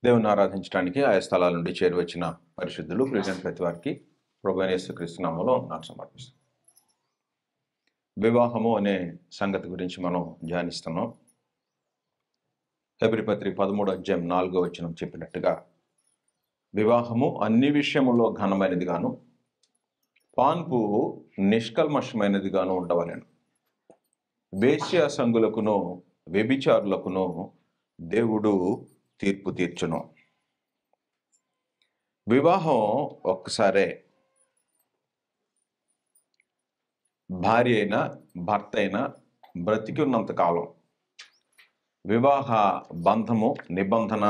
దేవుని ఆరాధించడానికి ఆయా స్థలాల నుండి చేరువచ్చిన పరిశుద్ధులు ప్రియులైన ప్రతి వారికి ప్రభువైన యేసుక్రీస్తు నామములో నాకు సమర్పిస్తాం. వివాహము అనే సంగతి గురించి మనం ధ్యానిస్తున్నాం. హెబ్రీ పత్రిక 13:4 చెప్పినట్టుగా వివాహము అన్ని విషయములో ఘనమైనది గాను పాన్పు నిష్కల్మషమైనది గాను ఉండవలెను. వేశ్య సంగులకును వ్యభిచారులకును దేవుడు తీర్పు తీర్చును. వివాహం ఒక్కసారే భార్య అయినా భర్త అయినా బ్రతికి ఉన్నంత కాలం వివాహ బంధము నిబంధన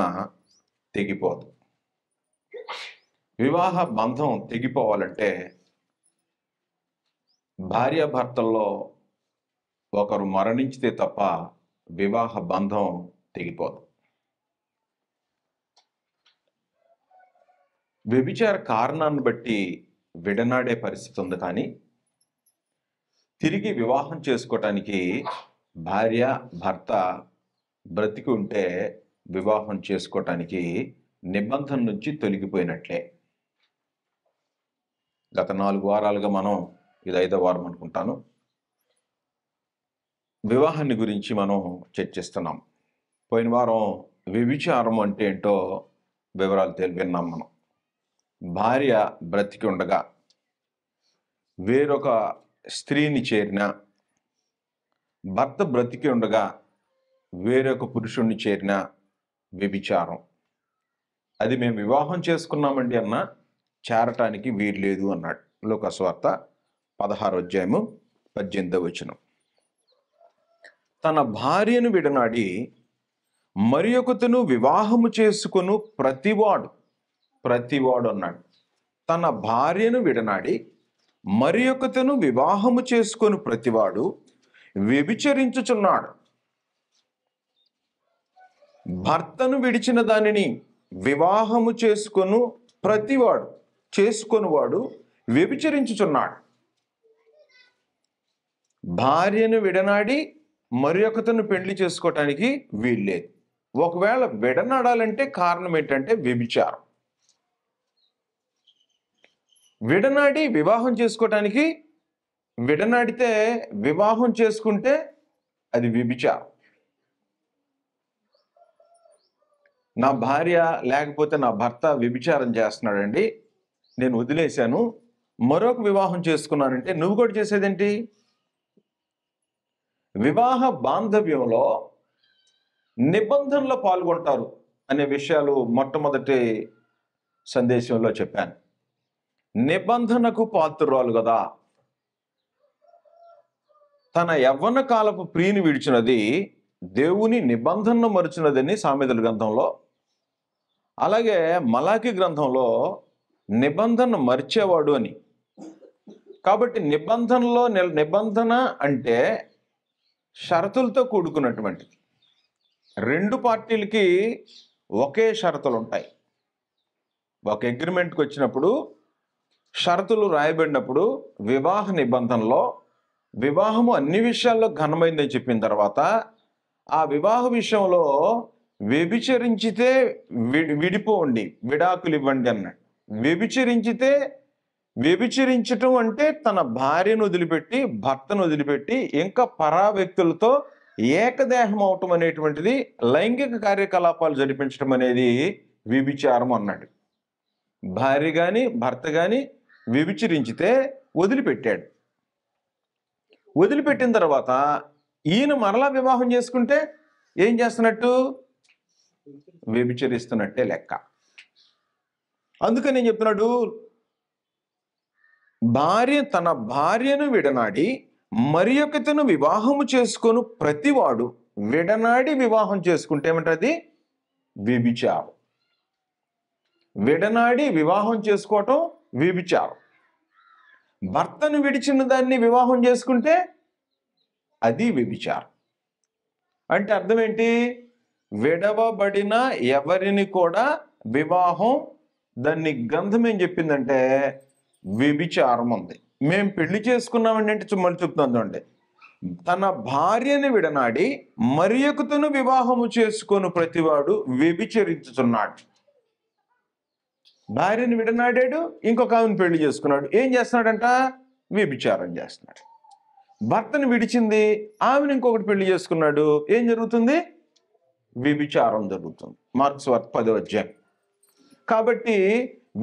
తెగిపోదు. వివాహ బంధం తెగిపోవాలంటే భార్యాభర్తల్లో ఒకరు మరణించితే తప్ప వివాహ బంధం తెగిపోదు. వ్యభిచార కారణాన్ని బట్టి విడనాడే పరిస్థితి ఉంది, కానీ తిరిగి వివాహం చేసుకోవటానికి భార్య భర్త బ్రతికి ఉంటే వివాహం చేసుకోవటానికి నిబంధన నుంచి తొలగిపోయినట్లే. గత 4 వారాలుగా మనం ఇది 5వ వారం అనుకుంటాను, వివాహాన్ని గురించి మనం చర్చిస్తున్నాం. పోయిన వారం వ్యభిచారం అంటే ఏంటో వివరాలు విన్నాం. మనం భార్య బ్రతికి ఉండగా వేరొక స్త్రీని చేరిన, భర్త బ్రతికి ఉండగా వేరొక పురుషుణ్ణి చేరిన వ్యభిచారం. అది మేము వివాహం చేసుకున్నామండి అన్న చేరటానికి వీలు లేదు అన్నాడు. లూకాసువార్త 16:18. తన భార్యను విడనాడి మరి ఒకతను వివాహము చేసుకొను ప్రతివాడు అన్నాడు. తన భార్యను విడనాడి మరి ఒకతను వివాహము చేసుకొని ప్రతివాడు వ్యభిచరించుచున్నాడు. భర్తను విడిచిన దానిని వివాహము చేసుకొనువాడు వ్యభిచరించుచున్నాడు. భార్యను విడనాడి మరి ఒకతను పెళ్లి చేసుకోవటానికి వీల్లేదు. ఒకవేళ విడనాడాలంటే కారణం ఏంటంటే వ్యభిచారం. విడనాడి వివాహం చేసుకోవటానికి, విడనాడితే వివాహం చేసుకుంటే అది వ్యభిచారం. నా భార్య లేకపోతే నా భర్త వ్యభిచారం చేస్తున్నాడండి, నేను వదిలేశాను, మరొక వివాహం చేసుకున్నానంటే నువ్వు కూడా చేసేదేంటి? వివాహ బాంధవ్యంలో నిబంధనలో పాల్గొంటారు అనే విషయాలు మొట్టమొదటి సందేశంలో చెప్పాను. నిబంధనకు పాత్రురాలు కదా. తన యవ్వన కాలపు ప్రియుని విడిచినది దేవుని నిబంధనను మరుచినదని సామెతల గ్రంథంలో, అలాగే మలాకి గ్రంథంలో నిబంధన మర్చేవాడు అని. కాబట్టి నిబంధన అంటే షరతులతో కూడుకున్నటువంటిది. 2 పార్టీలకి ఒకే షరతులు ఉంటాయి. ఒక అగ్రిమెంట్కి వచ్చినప్పుడు షరతులు రాయబడినప్పుడు వివాహ నిబంధనలో వివాహము అన్ని విషయాల్లో ఘనమైందని చెప్పిన తర్వాత ఆ వివాహ విషయంలో వ్యభిచరించితే విడిపోండి, విడాకులు ఇవ్వండి అన్నాడు. వ్యభిచరించటం అంటే తన భార్యను వదిలిపెట్టి, భర్తను వదిలిపెట్టి ఇంకా పరా వ్యక్తులతో ఏకదేహం అవటం అనేటువంటిది, లైంగిక కార్యకలాపాలు జరిపించడం అనేది వ్యభిచారం అన్నాడు. భార్య కానీ భర్త కానీ వ్యభిచరించితే వదిలిపెట్టాడు. వదిలిపెట్టిన తర్వాత ఈయన మరలా వివాహం చేసుకుంటే ఏం చేస్తున్నట్టు? వ్యభిచరిస్తున్నట్టే లెక్క. అందుకని నేను చెప్తున్నాడు, తన భార్యను విడనాడి మరి ఒకతను వివాహము చేసుకొని ప్రతివాడు, విడనాడి వివాహం చేసుకుంటే ఏమంటది? వ్యభిచారం. విడనాడి వివాహం చేసుకోవటం వ్యభిచారం. భర్తను విడిచిన దాన్ని వివాహం చేసుకుంటే అది వ్యభిచారం. అంటే అర్థం ఏంటి? విడవబడిన ఎవరిని కూడా వివాహం, దాన్ని గ్రంథం ఏం చెప్పిందంటే వ్యభిచారం ఉంది. మేము పెళ్లి చేసుకున్నామండి అంటే మళ్ళీ చెప్తున్నాం చూడండి, తన భార్యను విడనాడి మరి ఒకతను వివాహము చేసుకొని ప్రతివాడు వ్యభిచరించుచున్నాడు. భార్యను విడనాడాడు, ఇంకొక ఆమెను పెళ్లి చేసుకున్నాడు. ఏం చేస్తున్నాడంట? వ్యభిచారం చేస్తున్నాడు. భర్తను విడిచింది, ఆమెను ఇంకొకటి పెళ్లి చేసుకున్నాడు. ఏం జరుగుతుంది? వ్యభిచారం జరుగుతుంది. మార్క్స్ వార్త 10వ అధ్యాయం. కాబట్టి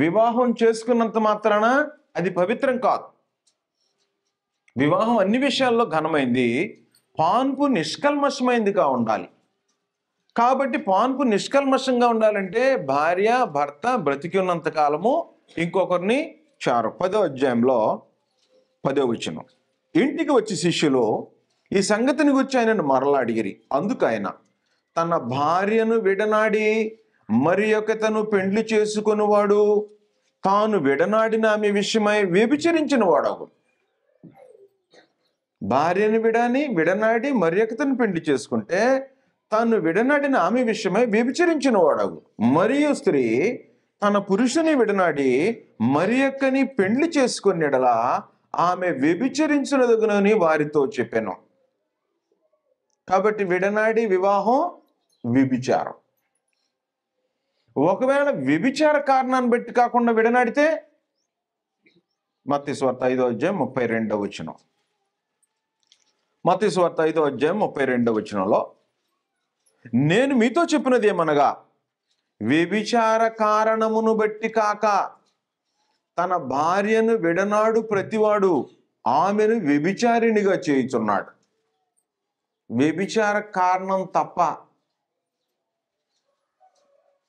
వివాహం చేసుకున్నంత మాత్రాన అది పవిత్రం కాదు. వివాహం అన్ని విషయాల్లో ఘనమైంది, పాన్పు నిష్కల్మషమైందిగా ఉండాలి. కాబట్టి పాన్పు నిష్కల్మషంగా ఉండాలంటే భార్య భర్త బ్రతికి ఉన్నంత కాలము ఇంకొకరిని చారు. 10వ అధ్యాయంలో 10వ వచనం. ఇంటికి వచ్చి శిష్యులు ఈ సంగతిని గురించి ఆయనను మరలా అడిగిరి. అందుకు ఆయన, తన భార్యను విడనాడి మరి ఒకతను పెండ్లి చేసుకునివాడు తాను విడనాడిన ఆమె విషయమై వ్యభిచరించిన వాడవు. భార్యను విడనాడి మరి ఒకతను పెండ్లి చేసుకుంటే తాను విడనాడిన ఆమె విషయమై వ్యభిచరించిన వాడవు. మరియు స్త్రీ తన పురుషుని విడనాడి మరి ఒక్కని పెండ్లి చేసుకుని ఎడలా ఆమె వ్యభిచరించినదగునని వారితో చెప్పాను. కాబట్టి విడనాడి వివాహం వ్యభిచారం. ఒకవేళ వ్యభిచార కారణాన్ని బట్టి కాకుండా విడనాడితే మత్తయి సువార్త 5వ అధ్యాయం 32వ వచనం. మత్తయి సువార్త 5వ అధ్యాయం 32వ వచనంలో, నేను మీతో చెప్పినది ఏమనగా వ్యభిచార కారణమును బట్టి కాక తన భార్యను విడనాడు ప్రతివాడు ఆమెను వ్యభిచారిణిగా చేయుచున్నాడు. వ్యభిచార కారణం తప్ప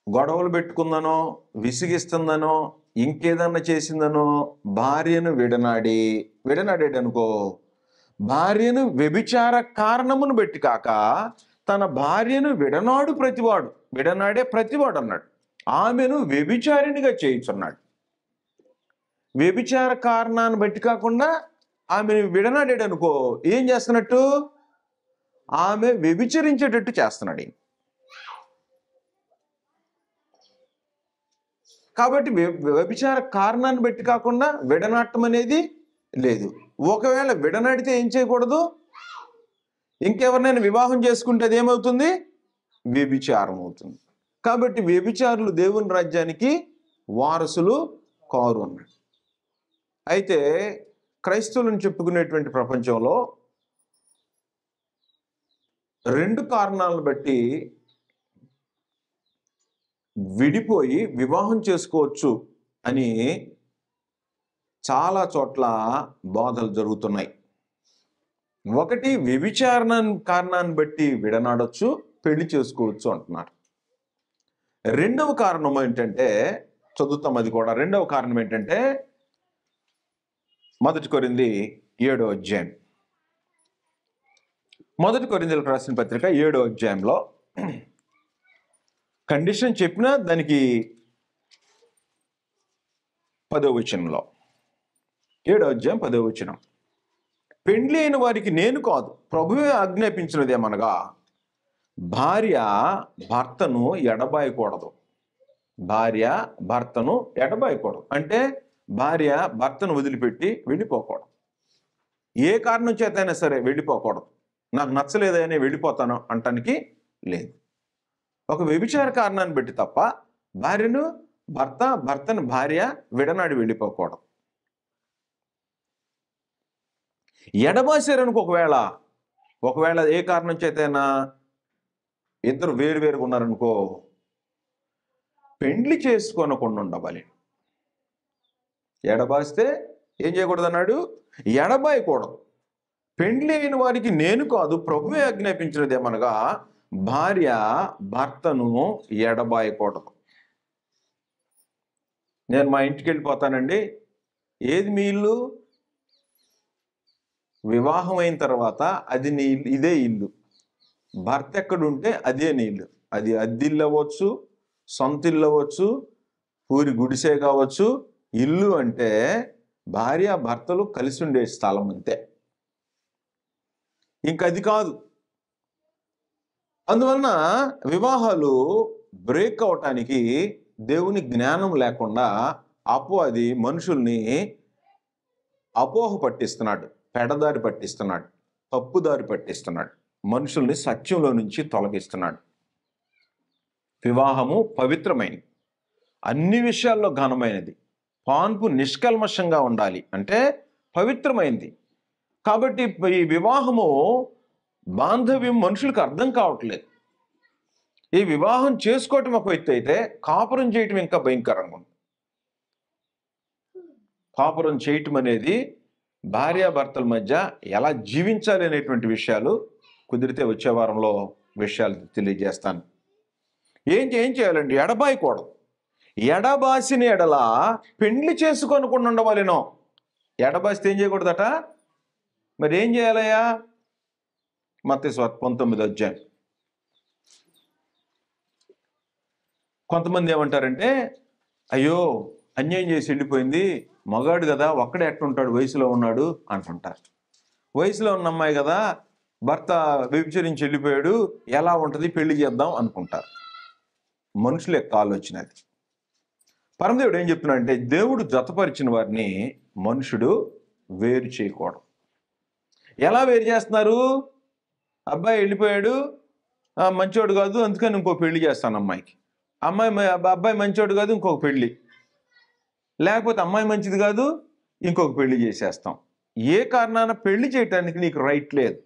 గొడవలు పెట్టుకుందనో విసిగిస్తుందనో ఇంకేదన్నా చేసిందనో భార్యను విడనాడాడు అనుకో, భార్యను వ్యభిచార కారణమును బట్టి కాక తన భార్యను విడనాడే ప్రతివాడు అన్నాడు, ఆమెను వ్యభిచారిణిగా చేయుచున్నాడు. వ్యభిచార కారణాన్ని బట్టి కాకుండా ఆమెను విడనాడాడు అనుకో, ఏం చేస్తున్నట్టు? ఆమె వ్యభిచరించేటట్టు చేస్తున్నాడు. కాబట్టి వ్యభిచార కారణాన్ని బట్టి కాకుండా విడనాటం అనేది లేదు. ఒకవేళ విడనాడితే ఏం చేయకూడదు? ఇంకెవరినైనా వివాహం చేసుకుంటే అది ఏమవుతుంది? వ్యభిచారం అవుతుంది. కాబట్టి వ్యభిచారులు దేవుని రాజ్యానికి వారసులు కారు అన్నాడు. అయితే క్రైస్తవులను చెప్పుకునేటువంటి ప్రపంచంలో 2 కారణాలను బట్టి విడిపోయి వివాహం చేసుకోవచ్చు అని చాలా చోట్ల బాధలు జరుగుతున్నాయి. ఒకటి, వ్యభిచారణ కారణాన్ని బట్టి విడనాడొచ్చు, పెళ్లి చేసుకోవచ్చు అంటున్నారు. రెండవ కారణం ఏంటంటే, చదువుతాం అది కూడా. రెండవ కారణం ఏంటంటే 1 కొరింథీ 7వ అధ్యాయం. 1 కొరింథీయులకు రాసిన పత్రిక 7వ అధ్యాయంలో కండిషన్ చెప్పినా దానికి 10వ వచనంలో, 7వ అధ్యాయం 10వ వచనం, పెండ్లి అయిన వారికి నేను కాదు ప్రభువే ఆజ్ఞాపించినదేమనగా భార్య భర్తను ఎడబాయకూడదు. భార్య భర్తను ఎడబాయకూడదు అంటే భార్య భర్తను వదిలిపెట్టి వెళ్ళిపోకూడదు. ఏ కారణం చేతైనా సరే వెళ్ళిపోకూడదు. నాకు నచ్చలేదని వెళ్ళిపోతాను అంటానికి లేదు. ఒక వ్యభిచార కారణాన్ని బట్టి తప్ప భర్తను భార్య విడనాడి వెళ్ళిపోకూడదు. ఎడబాసారనుకో, ఒకవేళ ఏ కారణం చేతైనా ఇద్దరు వేరువేరుగా ఉన్నారనుకో, పెండ్లి చేసుకోనకుండా ఉండవాలి. ఎడబాస్తే ఏం చేయకూడదు అన్నాడు? ఎడబాయకూడదు. పెండ్లి అయిన వారికి నేను కాదు ప్రభువే ఆజ్ఞాపించినదేమనగా భార్య భర్తను ఎడబాయకూడదు. నేను మా ఇంటికి వెళ్ళిపోతానండి. ఏది మీ ఇల్లు? వివాహం అయిన తర్వాత అది నీ ఇల్లు, ఇదే ఇల్లు. భర్త ఎక్కడుంటే అదే నీ ఇల్లు. అది అద్దిల్లు అవ్వచ్చు, సొంత ఇల్లు అవ్వచ్చు, పూరి గుడిసే కావచ్చు. ఇల్లు అంటే భార్య భర్తలు కలిసి ఉండే స్థలం అంతే, ఇంకది కాదు. అందువలన వివాహాలు బ్రేక్ అవటానికి దేవుని జ్ఞానం లేకుండా అపవాది మనుషుల్ని అపోహ పట్టిస్తున్నాడు, పెడదారి పట్టిస్తున్నాడు. తప్పుదారి పట్టిస్తున్నాడు, మనుషుల్ని సత్యంలో నుంచి తొలగిస్తున్నాడు. వివాహము పవిత్రమైనది, అన్ని విషయాల్లో ఘనమైనది. పాన్పు నిష్కల్మషంగా ఉండాలి అంటే పవిత్రమైనది. కాబట్టి ఈ వివాహము బాంధవ్యం మనుషులకు అర్థం కావట్లేదు. ఈ వివాహం చేసుకోవటం ఒక ఎత్తు అయితే కాపురం చేయటం ఇంకా భయంకరంగా ఉంది. కాపురం చేయటం అనేది భార్యాభర్తల మధ్య ఎలా జీవించాలి అనేటువంటి విషయాలు కుదిరితే వచ్చే వారంలో విషయాలు తెలియజేస్తాను. ఏం చేయాలండి? ఎడబాయకూడదు. ఎడబాసిన ఎడల పెండ్లి చేసుకోనుకుండా ఉండవాలేనో. ఎడబాసితే ఏం చేయకూడదట? మరి ఏం చేయాలయ్యా? మత్తయి సువార్త 19వ అధ్యాయం. కొంతమంది ఏమంటారంటే, అయ్యో అన్యాయం చేసి వెళ్ళిపోయింది, మగాడు కదా, ఒక్కడే ఎట్టుంటాడు, వయసులో ఉన్నాడు అంటుంటారు. వయసులో ఉన్న అమ్మాయి కదా, భర్త వ్యభిచరించి వెళ్ళిపోయాడు, ఎలా ఉంటుంది, పెళ్లి చేద్దాం అనుకుంటారు. మనుషుల యొక్క ఆలోచన అది. పరమదేవుడు ఏం చెప్తున్నాడంటే, దేవుడు జతపరిచిన వారిని మనుషుడు వేరు చేయకూడదు. ఎలా వేరు చేస్తున్నారు? అబ్బాయి వెళ్ళిపోయాడు, మంచోడు కాదు, అందుకని ఇంకో పెళ్లి చేస్తాను అమ్మాయికి. అబ్బాయి మంచోడు కాదు, ఇంకొక పెళ్లి. లేకపోతే అమ్మాయి మంచిది కాదు, ఇంకొక పెళ్లి చేసేస్తాం. ఏ కారణాన పెళ్లి చేయటానికి నీకు రైట్ లేదు,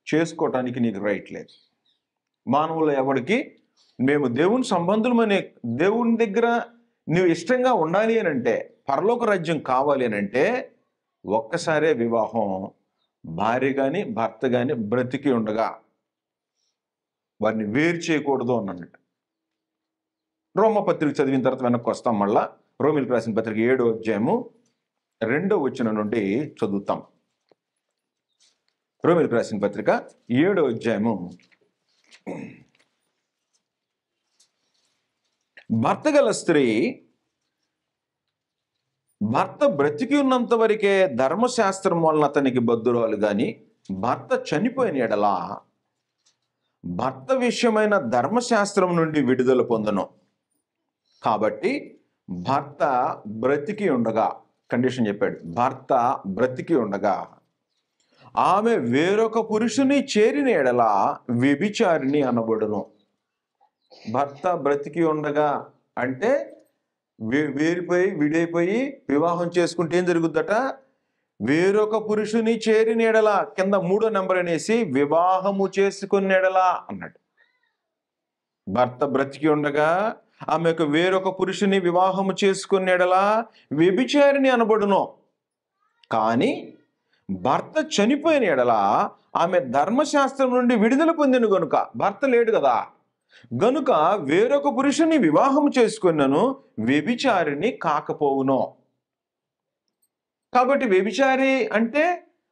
చేసుకోవటానికి నీకు రైట్ లేదు. మానవులు ఎవరికి మేము దేవుని సంబంధులమనే, దేవుని దగ్గర నువ్వు ఇష్టంగా ఉండాలి అని అంటే, పరలోక రాజ్యం కావాలి అని అంటే ఒక్కసారే వివాహం. భార్య కానీ భర్త కానీ బ్రతికి ఉండగా వారిని వేరు చేయకూడదు అన్నట్టు. రోమపత్రిక చదివిన తర్వాత వెనక్కి వస్తాం. మళ్ళా రోమిలకు రాసిన పత్రిక 7వ అధ్యాయము 2వ వచనం నుండి చదువుతాం. రోమిలకు రాసిన పత్రిక 7వ అధ్యాయము. భర్త గల స్త్రీ భర్త బ్రతికి ఉన్నంత వరకే ధర్మశాస్త్రం వలన అతనికి బద్ధురాలు గాని, భర్త చనిపోయిన ఎడల భర్త విషయమైన ధర్మశాస్త్రం నుండి విడుదల పొందను. కాబట్టి భర్త బ్రతికి ఉండగా, కండిషన్ చెప్పాడు, భర్త బ్రతికి ఉండగా ఆమె వేరొక పురుషుని చేరిన ఎడల వ్యభిచారిణి అనబడును. భర్త బ్రతికి ఉండగా అంటే విడైపోయి వివాహం చేసుకుంటే ఏం జరుగుద్దట? వేరొక పురుషుని చేరిన ఎడల, కింద 3వ నెంబర్ అనేసి వివాహము చేసుకున్న ఎడల అన్నాడు. భర్త బ్రతికి ఉండగా ఆమెకు వేరొక పురుషుని వివాహము చేసుకున్న ఎడల వ్యభిచారిణి అనబడును. కానీ భర్త చనిపోయిన ఎడల ఆమె ధర్మశాస్త్రం నుండి విడుదల పొందిన గనుక, భర్త లేడు కదా గనుక వేరొక పురుషుని వివాహం చేసుకున్నను, వ్యభిచారిని కాకపోవును. కాబట్టి వ్యభిచారి అంటే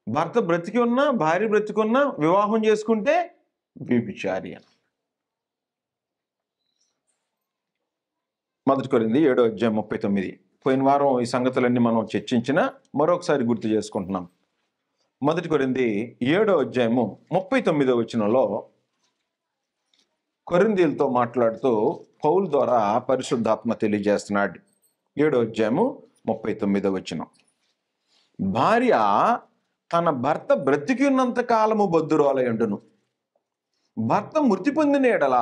భర్త బ్రతికి ఉన్నా, భార్య బ్రతికి ఉన్నా వివాహం చేసుకుంటే వ్యభిచారి అని. 1 కొరింథీ 7వ అధ్యాయం 39. పోయిన వారం ఈ సంగతులన్నీ మనం చర్చించిన మరొకసారి గుర్తు చేసుకుంటున్నాం. 1 కొరింథీ 7వ అధ్యాయము 39వ వచనంలో కొరింథీయులతో మాట్లాడుతూ పౌలు ద్వారా పరిశుద్ధాత్మ తెలియజేస్తున్నాడు. 7వ అధ్యాయము 39వ వచనం. భార్య తన భర్త బ్రతికి ఉన్నంత కాలము బద్ధురాలై ఉండును. భర్త మృతి పొందిన ఎడల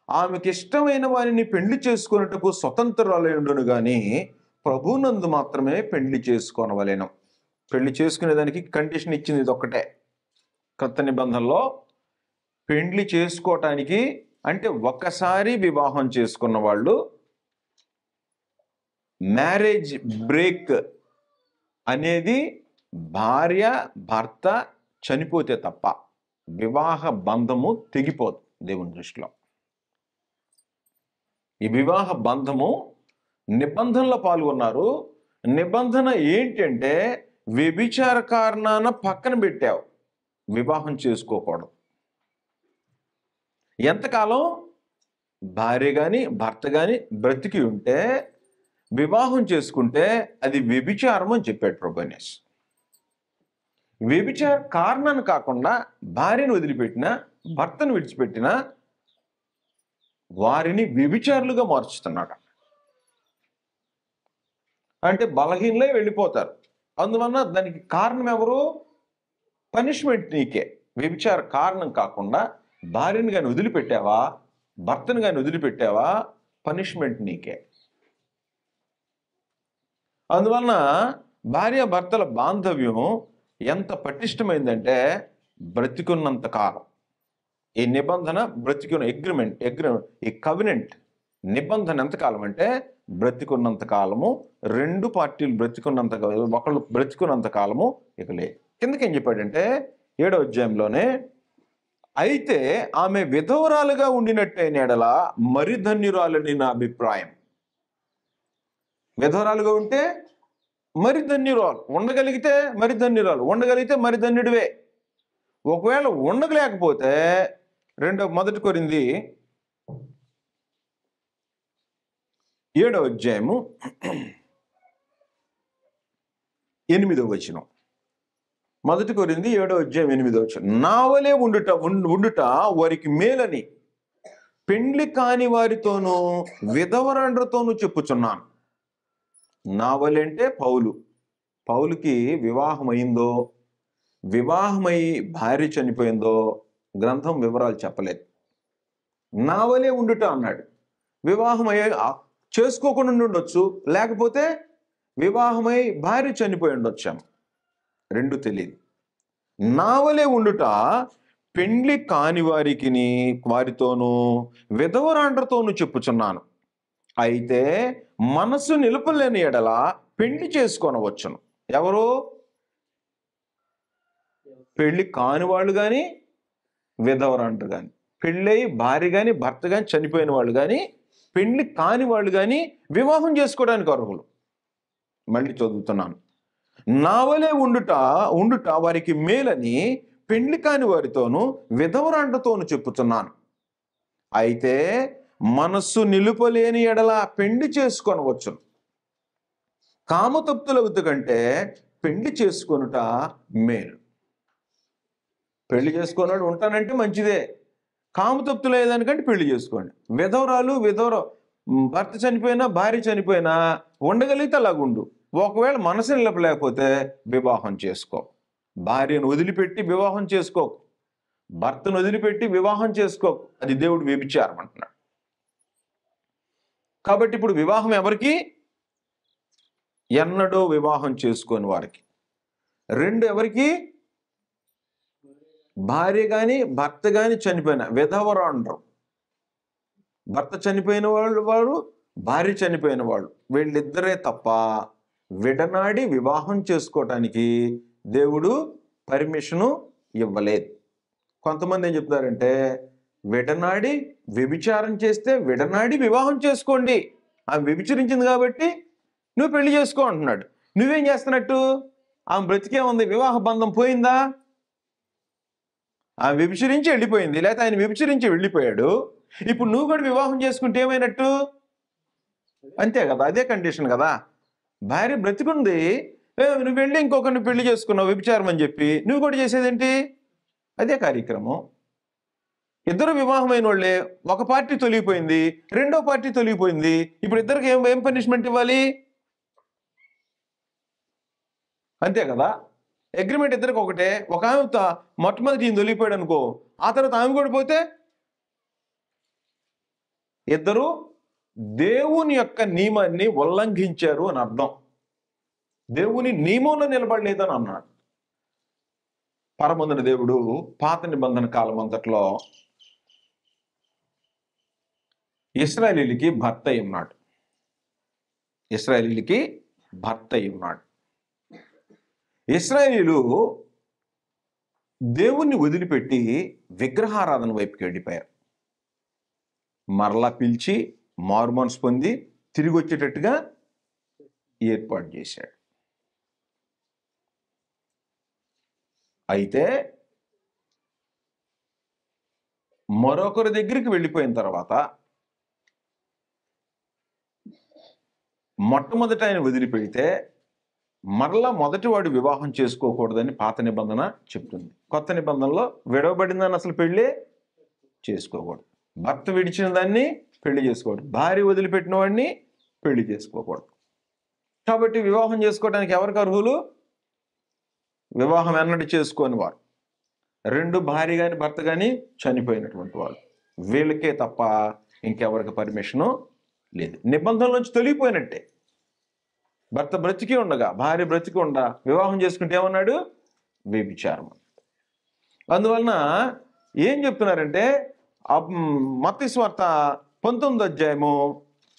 ఆమెకి ఇష్టమైన వారిని పెళ్లి చేసుకున్నట్టుకు స్వతంత్రాలై ఉండును గాని, ప్రభునందు మాత్రమే పెళ్లి చేసుకోనవలెను. పెళ్లి చేసుకునేదానికి కండిషన్ ఇచ్చింది ఇది ఒక్కటే. కొత్త నిబంధనలో పెళ్లి చేసుకోవటానికి అంటే ఒక్కసారి వివాహం చేసుకున్న వాళ్ళు మ్యారేజ్ బ్రేక్ అనేది భార్య భర్త చనిపోతే తప్ప వివాహ బంధము తెగిపోదు దేవుని దృష్టిలో. ఈ వివాహ బంధము నిబంధనలో పాల్గొన్నారు. నిబంధన ఏంటంటే వ్యభిచార కారణాన పక్కన పెట్టావు, వివాహం చేసుకోకూడదు. ఎంతకాలం భార్య కానీ భర్త కానీ బ్రతికి ఉంటే వివాహం చేసుకుంటే అది వ్యభిచారం అని చెప్పాడు ప్రభునేస్. వ్యభిచార కారణాన్ని కాకుండా భార్యను వదిలిపెట్టిన భర్తను విడిచిపెట్టిన వారిని వ్యభిచారులుగా మార్చుతున్నాడు. అంటే బలహీనలై వెళ్ళిపోతారు. అందువలన దానికి కారణం ఎవరు? పనిష్మెంట్ నీకే. వ్యభిచార కారణం కాకుండా భార్యను కానీ వదిలిపెట్టావా, భర్తను కానీ వదిలిపెట్టావా, పనిష్మెంట్ నీకే. అందువలన భార్యాభర్తల బాంధవ్యం ఎంత పటిష్టమైందంటే బ్రతికున్నంత కాలం ఈ నిబంధన ఈ కవినెంట్ నిబంధన ఎంతకాలం అంటే బ్రతికున్నంత కాలము, రెండు పార్టీలు బ్రతికున్నంత, ఒకళ్ళు బ్రతికున్నంత కాలము ఇక లేదు. కిందకి ఏం చెప్పాడంటే 7వ అధ్యాయంలోనే, అయితే ఆమె విధవరాలుగా ఉండినట్టయిన ఎడల మరి ధన్యురాలని నా అభిప్రాయం. విధవరాలుగా ఉంటే మరి ధన్యురాలు, ఉండగలిగితే మరి ధన్యురాలు, ఉండగలిగితే మరి ధన్యుడివే. ఒకవేళ ఉండగలేకపోతే మొదటి కొరింథీ 7వ అధ్యాయము 8వ వచనం. మొదటి కొరింథీ 7వ అధ్యాయం 8వ వచనం. నా వలే ఉండుట వారికి మేలని పెండ్లి కాని వారితోనూ విధవరాండ్రతోనూ చెప్పుచున్నాను. నా వలే అంటే పౌలుకి వివాహమైందో, వివాహమై భార్య చనిపోయిందో గ్రంథం వివరాలు చెప్పలేదు. నా వలే ఉండుట అన్నాడు. వివాహమై చేసుకోకుండా ఉండొచ్చు, లేకపోతే వివాహమై భార్య చనిపోయి ఉండొచ్చాము, రెండు తెలియదు. నా వలే ఉండుట పెండ్లి కాని వారితోనూ విధవరాండ్రతోనూ చెప్పుచున్నాను. అయితే మనసు నిలుపలేని ఎడల పెళ్లి చేసుకొనవచ్చును. ఎవరు? పెళ్లి కాని వాళ్ళు కానీ, విధవరాండ్రు కానీ, పెళ్ళై భార్య కానీ భర్త కానీ చనిపోయిన వాళ్ళు కానీ, పెళ్లి కాని వాళ్ళు కానీ వివాహం చేసుకోవడానికి అర్హులు. మళ్ళీ చదువుతున్నాను. నా వలే ఉండుట వారికి మేలని పెళ్లి కాని వారితోనూ విధవరాండ్రతోనూ చెప్పుతున్నాను. అయితే మనస్సు నిలుపలేని ఎడల పెళ్లి చేసుకొనవచ్చును. కామతప్తుల కంటే పెళ్లి చేసుకొనుట మేలు. పెళ్లి చేసుకున్నాడు ఉంటానంటే మంచిదే. కామతప్తులు అయ్యేదానికంటే పెళ్లి చేసుకోండి. భర్త చనిపోయినా భార్య చనిపోయినా ఉండగలిగితే అలాగుండు. ఒకవేళ మనసు నిలపలేకపోతే వివాహం చేసుకో. భార్యను వదిలిపెట్టి వివాహం చేసుకోకు, భర్తను వదిలిపెట్టి వివాహం చేసుకోకు. అది దేవుడు వ్యభిచారం అంటున్నాడు. కాబట్టి ఇప్పుడు వివాహం ఎవరికి? ఎన్నడూ వివాహం చేసుకోని వారికి. రెండు ఎవరికి? భార్య కానీ భర్త కానీ చనిపోయిన విధవరాండ్రు. భర్త చనిపోయిన వాడు భార్య చనిపోయిన వాళ్ళు, వీళ్ళిద్దరే తప్ప విడనాడి వివాహం చేసుకోవటానికి దేవుడు పర్మిషను ఇవ్వలేదు. కొంతమంది ఏం చెప్తారంటే, విడనాడి వ్యభిచారం చేస్తే విడనాడి వివాహం చేసుకోండి, ఆమె వ్యభిచరించింది కాబట్టి నువ్వు పెళ్లి చేసుకో అంటున్నాడు. నువ్వేం చేస్తున్నట్టు? ఆమె బ్రతికే ఉంది, వివాహ బంధం పోయిందా? ఆమె వ్యభిచరించి వెళ్ళిపోయింది, లేకపోతే ఆయన వ్యభిచరించి వెళ్ళిపోయాడు. ఇప్పుడు నువ్వు కూడా వివాహం చేసుకుంటే ఏమైనట్టు? అంతే కదా, అదే కండిషన్ కదా. భార్య బ్రతికుంది, నువ్వు వెళ్ళి ఇంకొకరిని పెళ్లి చేసుకున్నావు వ్యభిచారం అని చెప్పి, నువ్వు కూడా చేసేదేంటి? అదే కార్యక్రమం. ఇద్దరు వివాహమైన వాళ్ళే, ఒక పార్టీ తొలగిపోయింది, రెండో పార్టీ తొలగిపోయింది. ఇప్పుడు ఇద్దరికి ఏం పనిష్మెంట్ ఇవ్వాలి? అంతే కదా. అగ్రిమెంట్ ఇద్దరికి ఒకటే. ఒక ఆమె మొట్టమొదటి ఈయన తొలగిపోయాడు అనుకో, ఆ తర్వాత ఆమె కూడా పోతే ఇద్దరు దేవుని యొక్క నియమాన్ని ఉల్లంఘించారు అని అర్థం. దేవుని నియమంలో నిలబడలేదని అన్నాడు. పరమందున దేవుడు పాత నిబంధన కాలం అంతట్లో ఇశ్రాయేలీయులకి భర్త అయి ఉన్నాడు. ఇశ్రాయేలీయులకి భర్త అయి ఉన్నాడు. ఇశ్రాయేలీయులు దేవుణ్ణి వదిలిపెట్టి విగ్రహారాధన వైపుకి వెళ్ళిపోయారు. మరలా పిలిచి మారు మనసు పొంది తిరిగి వచ్చేటట్టుగా ఏర్పాటు చేశాడు. అయితే మరొకరి దగ్గరికి వెళ్ళిపోయిన తర్వాత మొట్టమొదట ఆయన వదిలిపెడితే మరలా మొదటివాడు వివాహం చేసుకోకూడదని పాత నిబంధన చెప్తుంది. కొత్త నిబంధనలో విడవబడిందని అసలు పెళ్ళే చేసుకోకూడదు. భర్త విడిచిన దాన్ని పెళ్లి చేసుకోకూడదు, భార్య వదిలిపెట్టిన వాడిని పెళ్లి చేసుకోకూడదు. కాబట్టి వివాహం చేసుకోవడానికి ఎవరికి అర్హులు? వివాహం ఎన్నడూ చేసుకోని వారు, 2 భార్య కానీ భర్త కానీ చనిపోయినటువంటి వాళ్ళు, వీళ్ళకే తప్ప ఇంకెవరికి పర్మిషను లేదు. నిబంధనల నుంచి తొలగిపోయినట్టే. భర్త బ్రతికి ఉండగా, భార్య బ్రతికి ఉండగా వివాహం చేసుకుంటే ఏమన్నాడు? వ్యభిచారం. అందువలన ఏం చెప్తున్నారంటే మత్తయి సువార్త 19వ అధ్యాయము,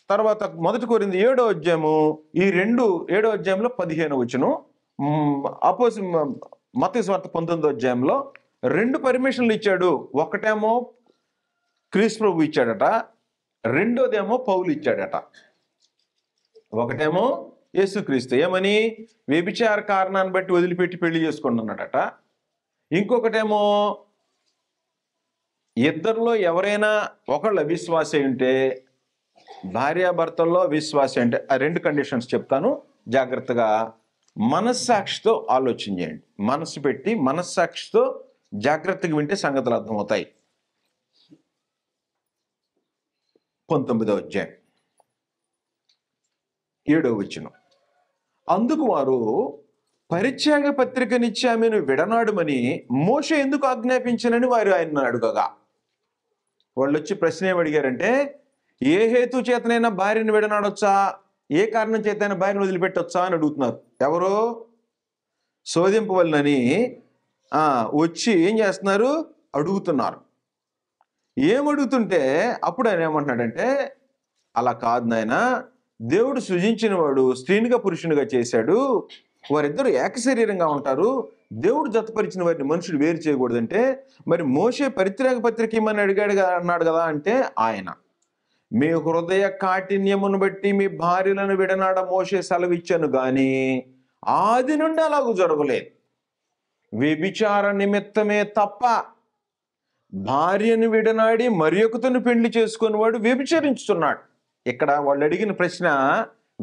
తర్వాత 1 కొరింథీ 7వ అధ్యాయము, ఈ 7వ అధ్యాయంలో 15వ వచనం, మత్తయి సువార్త 19వ అధ్యాయంలో 2 పర్మిషన్లు ఇచ్చాడు. ఒకటేమో క్రీస్తు ప్రభు ఇచ్చాడట, రెండోదేమో పౌలు ఇచ్చాడట. ఒకటేమో యేసుక్రీస్తు ఏమని? వ్యభిచార కారణాన్ని బట్టి వదిలిపెట్టి పెళ్లి చేసుకోండి అన్నాడట. ఇంకొకటేమో ఇద్దరిలో ఎవరైనా ఒకళ్ళు అవిశ్వాసి ఉంటే, భార్యాభర్తల్లో విశ్వాసి అంటే, ఆ 2 కండిషన్స్ చెప్తాను, జాగ్రత్తగా మనస్సాక్షితో ఆలోచన చేయండి. మనసు పెట్టి మనస్సాక్షితో జాగ్రత్తగా వింటే సంగతులు అర్థమవుతాయి. 19వ అధ్యాయం 7వ వచనం, అందుకు వారు పరిత్యాగ పత్రికనిచ్చి ఆమెను విడనాడుమని మోషే ఎందుకు ఆజ్ఞాపించనని వారు ఆయన అడుగగా, వాళ్ళు వచ్చి ప్రశ్న ఏమి అడిగారంటే, ఏ హేతు చేతనైనా భార్యను విడనాడొచ్చా, ఏ కారణం చేతైనా భార్యను వదిలిపెట్టొచ్చా అని అడుగుతున్నారు. ఎవరో శోధింపవలనని వచ్చి ఏం చేస్తున్నారు? అడుగుతున్నారు. ఏమడుగుతుంటే అప్పుడు ఆయన ఏమంటున్నాడంటే, అలా కాదు నాయన, దేవుడు సృజించిన వాడు స్త్రీనిగా పురుషునిగా చేశాడు, వారిద్దరూ ఏకశరీరంగా ఉంటారు, దేవుడు జతపరిచిన వారిని మనుషులు వేరు చేయకూడదంటే, మరి మోషే పరిత్యాగ పత్రిక ఇమ్మని అన్నాడు కదా అంటే, ఆయన మీ హృదయ కాఠిన్యమును బట్టి మీ భార్యలను విడనాడ మోషే సెలవిచ్చాను గాని ఆది నుండి అలాగూ జరగలేదు. వ్యభిచార నిమిత్తమే తప్ప భార్యను విడనాడి మరి ఒకతను పెళ్లి చేసుకుని వాడు వ్యభిచరించుతున్నాడు. ఇక్కడ వాళ్ళు అడిగిన ప్రశ్న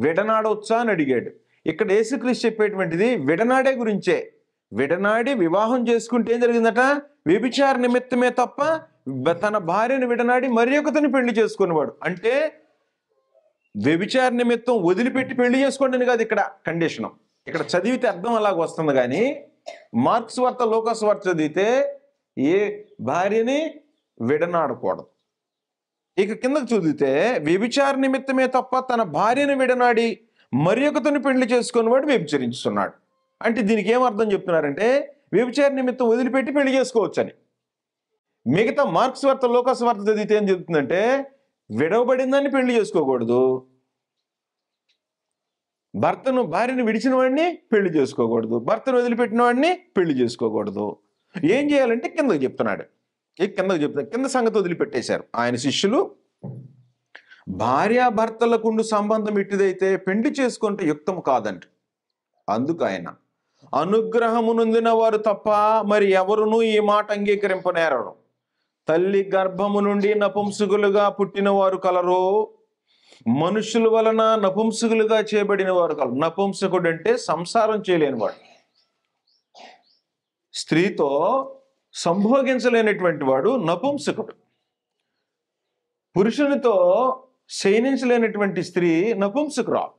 విడనాడవచ్చా అని అడిగాడు. ఇక్కడ యేసుక్రీస్తు చెప్పేటువంటిది విడనాడే గురించే. విడనాడి వివాహం చేసుకుంటే ఏం జరిగిందట? వ్యభిచార నిమిత్తమే తప్ప తన భార్యను విడనాడి మరి ఒకతను పెళ్లి చేసుకునేవాడు. అంటే వ్యభిచార నిమిత్తం వదిలిపెట్టి పెళ్లి చేసుకోండి అని కాదు ఇక్కడ కండిషను. ఇక్కడ చదివితే అర్థం అలాగ వస్తుంది, కానీ మార్క్స్ వార్త, లూకాసు వార్త చదివితే ఏ భార్యని విడనాడకూడదు. ఇక కిందకు చదివితే వ్యభిచార నిమిత్తమే తప్ప తన భార్యను విడనాడి మరి ఒకతను పెళ్లి చేసుకునేవాడు వ్యభిచరించుతున్నాడు. అంటే దీనికి ఏం అర్థం చెప్తున్నారంటే, వ్యభిచార నిమిత్తం వదిలిపెట్టి పెళ్లి చేసుకోవచ్చని. మిగతా మార్క్స్ వార్త, లూకాసు వార్త చదివితే ఏం చెప్తుందంటే, విడవబడిందాన్ని పెళ్లి చేసుకోకూడదు, భార్యను విడిచిన వాడిని పెళ్లి చేసుకోకూడదు, భర్తను వదిలిపెట్టిన వాడిని పెళ్లి చేసుకోకూడదు. ఏం చేయాలంటే కిందకు చెప్తున్నాడు. కింద సంగతి వదిలిపెట్టేశారు ఆయన శిష్యులు. భార్యాభర్తలకుండు సంబంధం ఇట్టిదైతే పెళ్లి చేసుకుంటే యుక్తము కాదంట. అందుకు ఆయన, అనుగ్రహము నొందిన వారు తప్ప మరి ఎవరునూ ఈ మాట అంగీకరింపనేరరు. తల్లి గర్భము నుండి నపుంసకులుగా పుట్టిన వారు కలరు, మనుషుల వలన నపుంసకులుగా చేయబడిన వారు కలరు. నపుంసకుడు అంటే సంసారం చేయలేనివాడు, స్త్రీతో సంభోగించలేనటువంటి వాడు నపుంసకుడు. పురుషునితో శయనించలేనటువంటి స్త్రీ నపుంసకురాలు.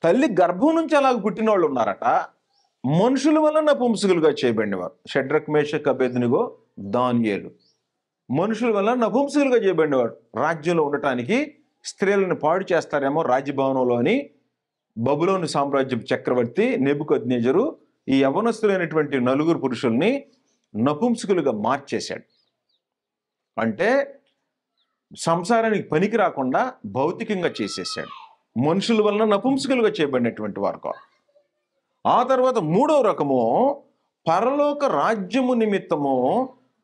తల్లి గర్భం నుంచి అలాగ పుట్టిన వాళ్ళు ఉన్నారట, మనుషుల వల్ల నపుంసకులుగా చేయబడినవారు. షడ్రక్, మేషక్, అబేద్నెగో, దానియేలు మనుషుల వల్ల నపుంసకులుగా చేయబడినవారు. రాజ్యంలో ఉండటానికి స్త్రీలను పాడు చేస్తారేమో రాజ్యభవనంలో అని బబులోను సామ్రాజ్య చక్రవర్తి నెబుకద్నెజరు ఈ యవనస్తులైనటువంటి 4 పురుషుల్ని నపుంసకులుగా మార్చేశాడు. అంటే సంసారానికి పనికి రాకుండా భౌతికంగా చేసేసాడు. మనుషుల వలన నపుంసకులుగా చేయబడినటువంటి వారు కాదు. ఆ తర్వాత 3వ రకము, పరలోక రాజ్యము నిమిత్తము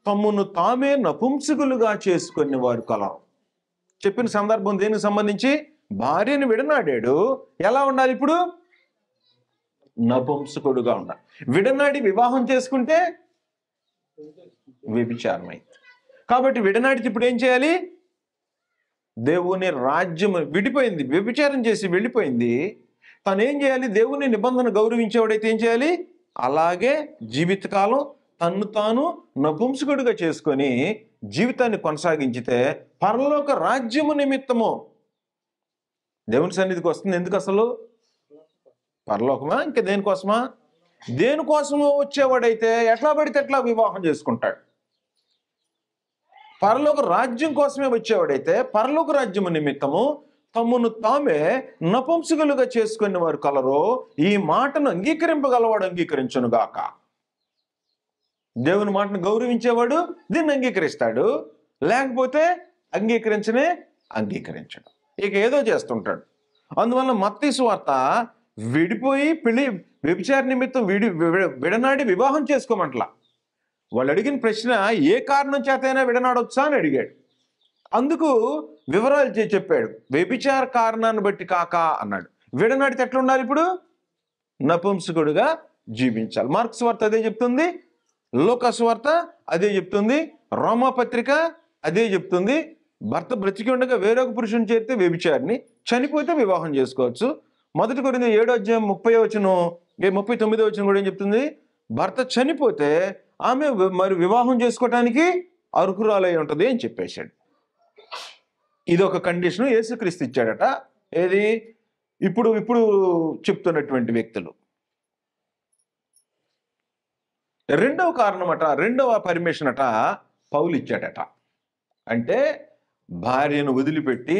తమ్మును తామే నపుంసకులుగా చేసుకునే వారు కలరు. చెప్పిన సందర్భం దేనికి సంబంధించి? భార్యను విడనాడాడు, ఎలా ఉండాలి ఇప్పుడు? నపుంసకుడుగా ఉండాలి. విడనాడి వివాహం చేసుకుంటే వ్యభిచారం అయింది. కాబట్టి విడనాడితే ఇప్పుడు ఏం చేయాలి? దేవుని రాజ్యం విడిపోయింది, వ్యభిచారం చేసి వెళ్ళిపోయింది. తను ఏం చేయాలి? దేవుని నిబంధన గౌరవించేవాడైతే ఏం చేయాలి? అలాగే జీవితకాలం తన్ను తాను నపుంసకుడిగా చేసుకొని జీవితాన్ని కొనసాగించితే పరలోక రాజ్యము నిమిత్తము దేవుని సన్నిధికి వస్తుంది. ఎందుకు అసలు? పరలోకమా ఇంకా దేనికోసమా? దేనికోసమో వచ్చేవాడైతే ఎట్లా పడితే ఎట్లా వివాహం చేసుకుంటాడు. పరలోక రాజ్యం కోసమే వచ్చేవాడైతే పరలోక రాజ్యము నిమిత్తము తమ్మును తామే నపుంసకులుగా చేసుకునే వారు కలరో ఈ మాటను అంగీకరింపగలవాడు అంగీకరించునుగాక. దేవుని మాటను గౌరవించేవాడు దీన్ని అంగీకరిస్తాడు, లేకపోతే అంగీకరించడు, ఇక ఏదో చేస్తుంటాడు. అందువల్ల మత్తయి సువార్త విడిపోయి వ్యభిచార నిమిత్తం విడనాడి వివాహం చేసుకోమంటలా. వాళ్ళు అడిగిన ప్రశ్న ఏ కారణం చేతైనా విడనాడొచ్చా అని అడిగాడు. అందుకు వివరాలు చెప్పాడు. వ్యభిచార కారణాన్ని బట్టి కాక అన్నాడు. విడనాడితే ఎట్లా ఉండాలి? ఇప్పుడు నపుంసకుడుగా జీవించాలి. మార్క్స్ వార్త అదే చెప్తుంది, లూకాసు వార్త అదే చెప్తుంది, రోమాపత్రిక అదే చెప్తుంది. భర్త బ్రతికి ఉండగా వేరొక పురుషుని చేరితే వ్యభిచారిని, చనిపోతే వివాహం చేసుకోవచ్చు. 1 కొరింథీ 7:30-39 కూడా ఏం చెప్తుంది? భర్త చనిపోతే ఆమె మరి వివాహం చేసుకోవటానికి అర్హురాలై ఉంటుంది అని చెప్పేశాడు. ఇది ఒక కండిషన్ యేసుక్రీస్తు ఇచ్చాడట. ఏది? ఇప్పుడు చెప్తున్నటువంటి వ్యక్తులు. రెండవ కారణం అట, రెండవ పర్మిషన్ అట పౌలు ఇచ్చాడట. అంటే భార్యను వదిలిపెట్టి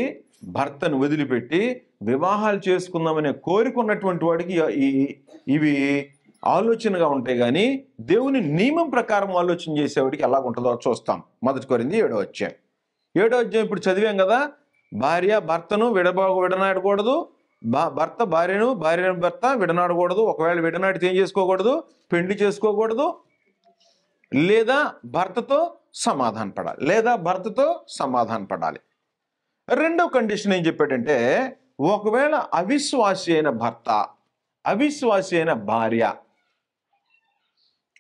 భర్తను వదిలిపెట్టి వివాహాలు చేసుకుందామనే కోరిక ఉన్నటువంటి వాడికి ఇవి ఆలోచనగా ఉంటాయి. కానీ దేవుని నియమం ప్రకారం ఆలోచన చేసేవాడికి ఎలా ఉంటుందో చూస్తాం. 1 కొరింథీ 7వ అధ్యాయం ఇప్పుడు చదివాం కదా. భార్య భర్తను విడనాడకూడదు, భర్త భార్యను భర్త విడనాడకూడదు. ఒకవేళ విడనాడితే ఏం చేసుకోకూడదు? పెళ్లి చేసుకోకూడదు, లేదా భర్తతో సమాధాన పడాలి. రెండవ కండిషన్ ఏం చెప్పాడంటే, ఒకవేళ అవిశ్వాసి అయిన భర్త, అవిశ్వాసి అయిన భార్య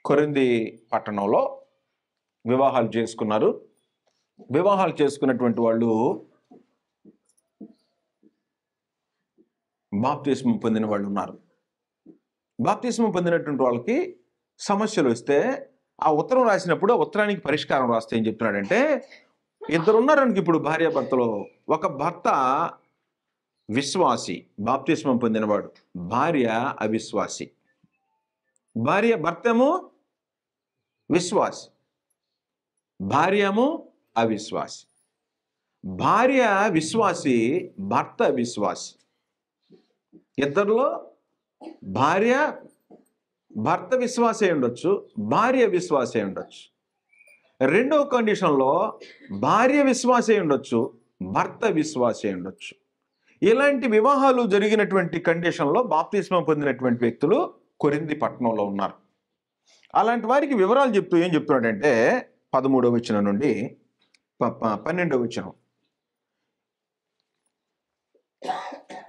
కొరింథీ పట్టణంలో వివాహాలు చేసుకున్నారు. వివాహాలు చేసుకున్నటువంటి వాళ్ళు బాప్తిస్మం పొందిన వాళ్ళు ఉన్నారు. బాప్తిస్మం పొందినటువంటి వాళ్ళకి సమస్యలు వస్తే ఆ ఉత్తరం రాసినప్పుడు ఆ ఉత్తరానికి పరిష్కారం రాస్తే ఏం చెప్తున్నాడంటే, ఇద్దరు ఉన్నారనికి ఇప్పుడు భార్యాభర్తలో, ఒక భర్త విశ్వాసి బాప్తిస్మం పొందినవాడు, భార్య అవిశ్వాసి. భర్తేమో విశ్వాసి, భార్య ఏమో అవిశ్వాసి. భార్య విశ్వాసి, భర్త విశ్వాసి. ఇద్దరిలో భర్త విశ్వాసే ఉండొచ్చు, భార్య విశ్వాసే ఉండొచ్చు. రెండవ కండిషన్లో భార్య విశ్వాసే ఉండొచ్చు, భర్త విశ్వాసే ఉండొచ్చు. ఇలాంటి వివాహాలు జరిగినటువంటి కండిషన్లో బాప్తిస్మం పొందినటువంటి వ్యక్తులు కొరింథీ పట్టణంలో ఉన్నారు. అలాంటి వారికి వివరాలు చెప్తూ ఏం చెప్తున్నాడంటే 13వ వచనం నుండి 12వ వచనం,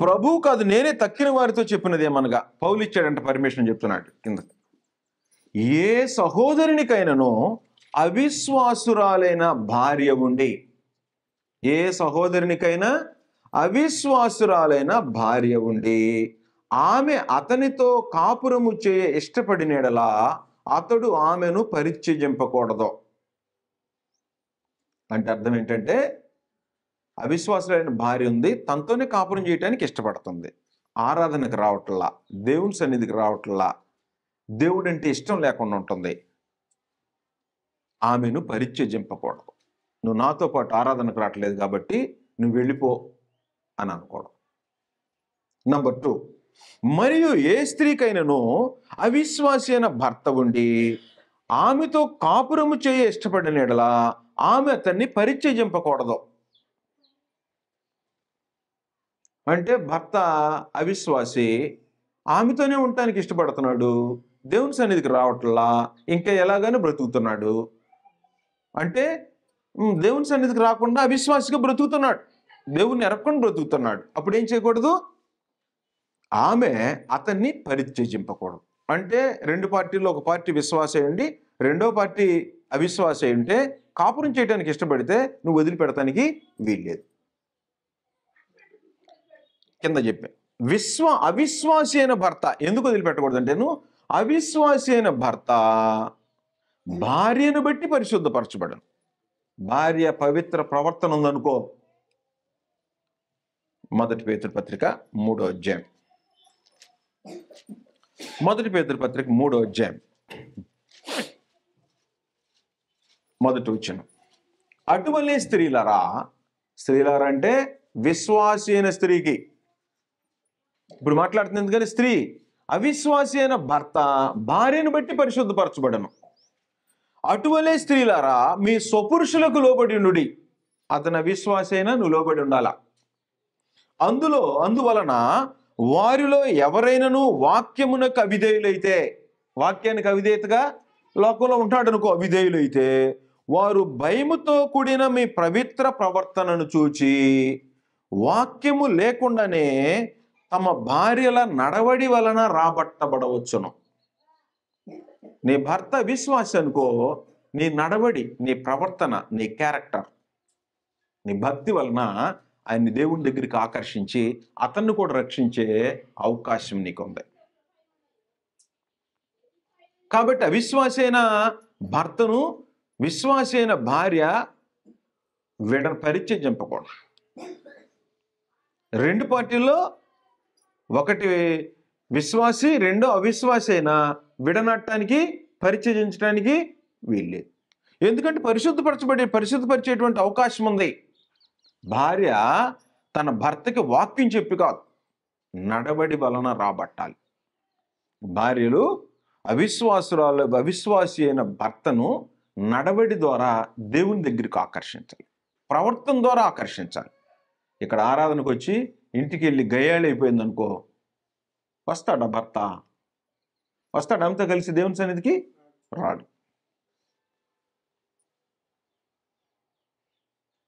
ప్రభు కాదు నేనే తక్కిన వారితో చెప్పినది ఏమనగా, పౌలు ఇచ్చాడంట పర్మిషన్ చెప్తున్నాడు కింద. ఏ సహోదరునికైనాను అవిశ్వాసురాలైన భార్య ఉండి, ఏ సహోదరునికైనా అవిశ్వాసురాలైన భార్య ఉండి ఆమె అతనితో కాపురము చేయ ఇష్టపడినడలా అతడు ఆమెను పరిత్యజింపకూడదు. అంటే అర్థం ఏంటంటే, అవిశ్వాసులైన భార్య ఉంది, తనతోనే కాపురం చేయడానికి ఇష్టపడుతుంది, ఆరాధనకు రావట్లా, దేవుని సన్నిధికి రావట్లా, దేవుడు అంటే ఇష్టం లేకుండా ఉంటుంది, ఆమెను పరిత్యజింపకూడదు. నువ్వు నాతో పాటు ఆరాధనకు రావట్లేదు కాబట్టి నువ్వు వెళ్ళిపో అని అనుకోవడం. నంబర్ 2, మరియు ఏ స్త్రీకైనాను అవిశ్వాసి అయిన భర్త ఉండి ఆమెతో కాపురము చేయ ఇష్టపడిన యెడల ఆమె అతన్ని పరిత్యజింపకూడదు. అంటే భర్త అవిశ్వాసి, ఆమెతోనే ఉండటానికి ఇష్టపడుతున్నాడు, దేవుని సన్నిధికి రావట్లా, ఇంకా ఎలాగైనా బ్రతుకుతున్నాడు. అంటే దేవుని సన్నిధికి రాకుండా అవిశ్వాసిగా బ్రతుకుతున్నాడు, దేవుణ్ణి ఎరగకుండా బ్రతుకుతున్నాడు. అప్పుడు ఏం చేయకూడదు? ఆమె అతన్ని పరిత్యజింపకూడదు. అంటే రెండు పార్టీల్లో ఒక పార్టీ విశ్వాస ఉండి రెండో పార్టీ అవిశ్వాస ఉంటే కాపురం చేయడానికి ఇష్టపడితే నువ్వు వదిలిపెడతానికి వీల్లేదు. కింద చెప్పా, అవిశ్వాసి అయిన భర్త ఎందుకు వదిలిపెట్టకూడదు అంటే, నువ్వు అవిశ్వాసి అయిన భర్త భార్యను బట్టి పరిశుద్ధపరచబడను. భార్య పవిత్ర ప్రవర్తన ఉందనుకో, 1 పేతురు పత్రిక 3వ అధ్యాయం మొదటి పేతురు పత్రిక 3వ అధ్యాయం మొదటి వచనం. అటువలే స్త్రీలరా అంటే విశ్వాసి అయిన స్త్రీకి ఇప్పుడు మాట్లాడుతుంది. ఎందుకని స్త్రీ అవిశ్వాసి అయిన భర్త భార్యను బట్టి పరిశుద్ధపరచబడను. అటువలే స్త్రీలారా మీ స్వపురుషులకు లోబడి ఉండుడి. అతను అవిశ్వాసి అయినా నువ్వు లోబడి ఉండాలా. అందువలన వారిలో ఎవరైనాను వాక్యమునకు అవిధేయులైతే, వాక్యానికి అవిధేయతగా లోకంలో ఉంటాడు అనుకో, అవిధేయులైతే వారు భయముతో కూడిన మీ పవిత్ర ప్రవర్తనను చూచి వాక్యము లేకుండానే తమ భార్యల నడవడి వలన రాబట్టబడవచ్చును. నీ భర్త విశ్వాసి అనుకో, నీ నడవడి, నీ ప్రవర్తన, నీ క్యారెక్టర్, నీ భక్తి వలన ఆయన్ని దేవుని దగ్గరికి ఆకర్షించి అతన్ని కూడా రక్షించే అవకాశం నీకు ఉంది. కాబట్టి అవిశ్వాసి అయిన భర్తను విశ్వాసి అయిన భార్య పరిత్యజింపకూడదు. రెండు పార్టీల్లో ఒకటి విశ్వాసి, రెండో అవిశ్వాసి అయినా విడనాటడానికి పరిత్యజించడానికి వీల్లేదు. ఎందుకంటే పరిశుద్ధపరిచేటువంటి అవకాశం ఉంది. భార్య తన భర్తకి వాక్యం చెప్పి కాదు, నడవడి వలన రాబట్టాలి. భార్యలు అవిశ్వాసి అయిన భర్తను నడవడి ద్వారా దేవుని దగ్గరికి ఆకర్షించాలి, ప్రవర్తన ద్వారా ఆకర్షించాలి. ఇక్కడ ఆరాధనకు వచ్చి ఇంటికి వెళ్ళి గయ్యాళి అయిపోయింది అనుకో, వస్తాడా భర్త? వస్తాడు అంతా కలిసి దేవుని సన్నిధికి? రాడు.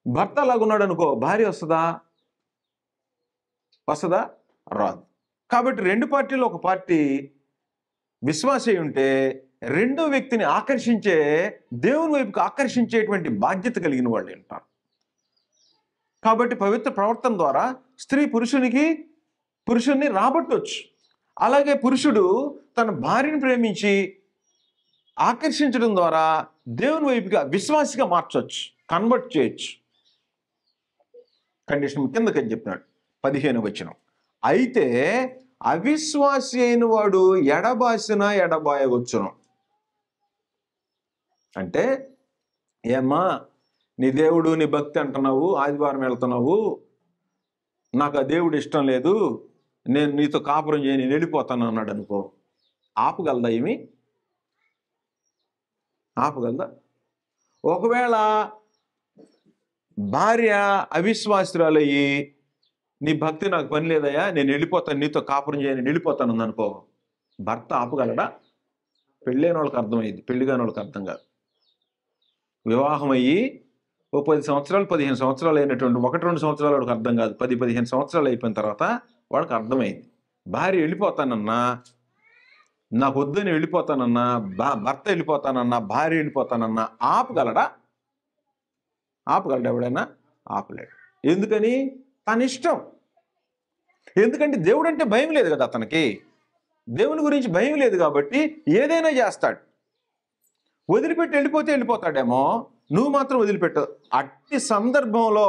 భర్త అలాగున్నాడు అనుకో, భార్య వస్తుందా? రాదు. కాబట్టి రెండు పార్టీలు, ఒక పార్టీ విశ్వాసి ఉంటే రెండో వ్యక్తిని ఆకర్షించే, దేవుని వైపుకి ఆకర్షించేటువంటి బాధ్యత కలిగిన వాళ్ళు ఉంటారు. కాబట్టి పవిత్ర ప్రవర్తన ద్వారా స్త్రీ పురుషుణ్ణి రాబట్టవచ్చు. అలాగే పురుషుడు తన భార్యను ప్రేమించి ఆకర్షించడం ద్వారా దేవుని వైపుగా విశ్వాసిగా మార్చవచ్చు, కన్వర్ట్ చేయొచ్చు. కండిషన్ కిందకి చెప్తున్నాడు 15వ వచనం. అయితే అవిశ్వాసి అయిన వాడు ఎడబాయవచ్చును. అంటే ఏమ్మా, నీ దేవుడు, నీ భక్తి అంటున్నావు, ఆదివారం వెళ్తున్నావు, నాకు ఆ దేవుడు ఇష్టం లేదు, నేను నీతో కాపురం చేయి, నేను వెళ్ళిపోతాను అన్నాడు అనుకో, ఆపగలదా? ఏమి ఆపగలదా? ఒకవేళ భార్య అవిశ్వాసురాలయ్యి, నీ భక్తి నాకు పని లేదయ్యా, నేను వెళ్ళిపోతాను, నీతో కాపురం చేయి, నేను వెళ్ళిపోతాను అనుకో, భర్త ఆపగలడా? పెళ్ళైన వాళ్ళకి అర్థమైంది, పెళ్లి కాని వాళ్ళకి అర్థం కాదు. వివాహం అయ్యి 10 సంవత్సరాలు 15 సంవత్సరాలు అయినటువంటి 1-2 సంవత్సరాలు వాడికి అర్థం కాదు. 10-15 సంవత్సరాలు అయిపోయిన తర్వాత వాడికి అర్థమైంది. భార్య వెళ్ళిపోతానన్నా, నాకు వద్దని వెళ్ళిపోతానన్నా, భర్త వెళ్ళిపోతానన్నా, భార్య వెళ్ళిపోతానన్నా ఆపగలడా? ఎవడైనా? ఆపలేడు. ఎందుకని? తన ఇష్టం. ఎందుకంటే దేవుడు అంటే భయం లేదు కదా అతనికి, దేవుని గురించి భయం లేదు కాబట్టి ఏదైనా చేస్తాడు. వదిలిపెట్టి వెళ్ళిపోతాడేమో, నువ్వు మాత్రం వదిలిపెట్టవు. అట్టి సందర్భంలో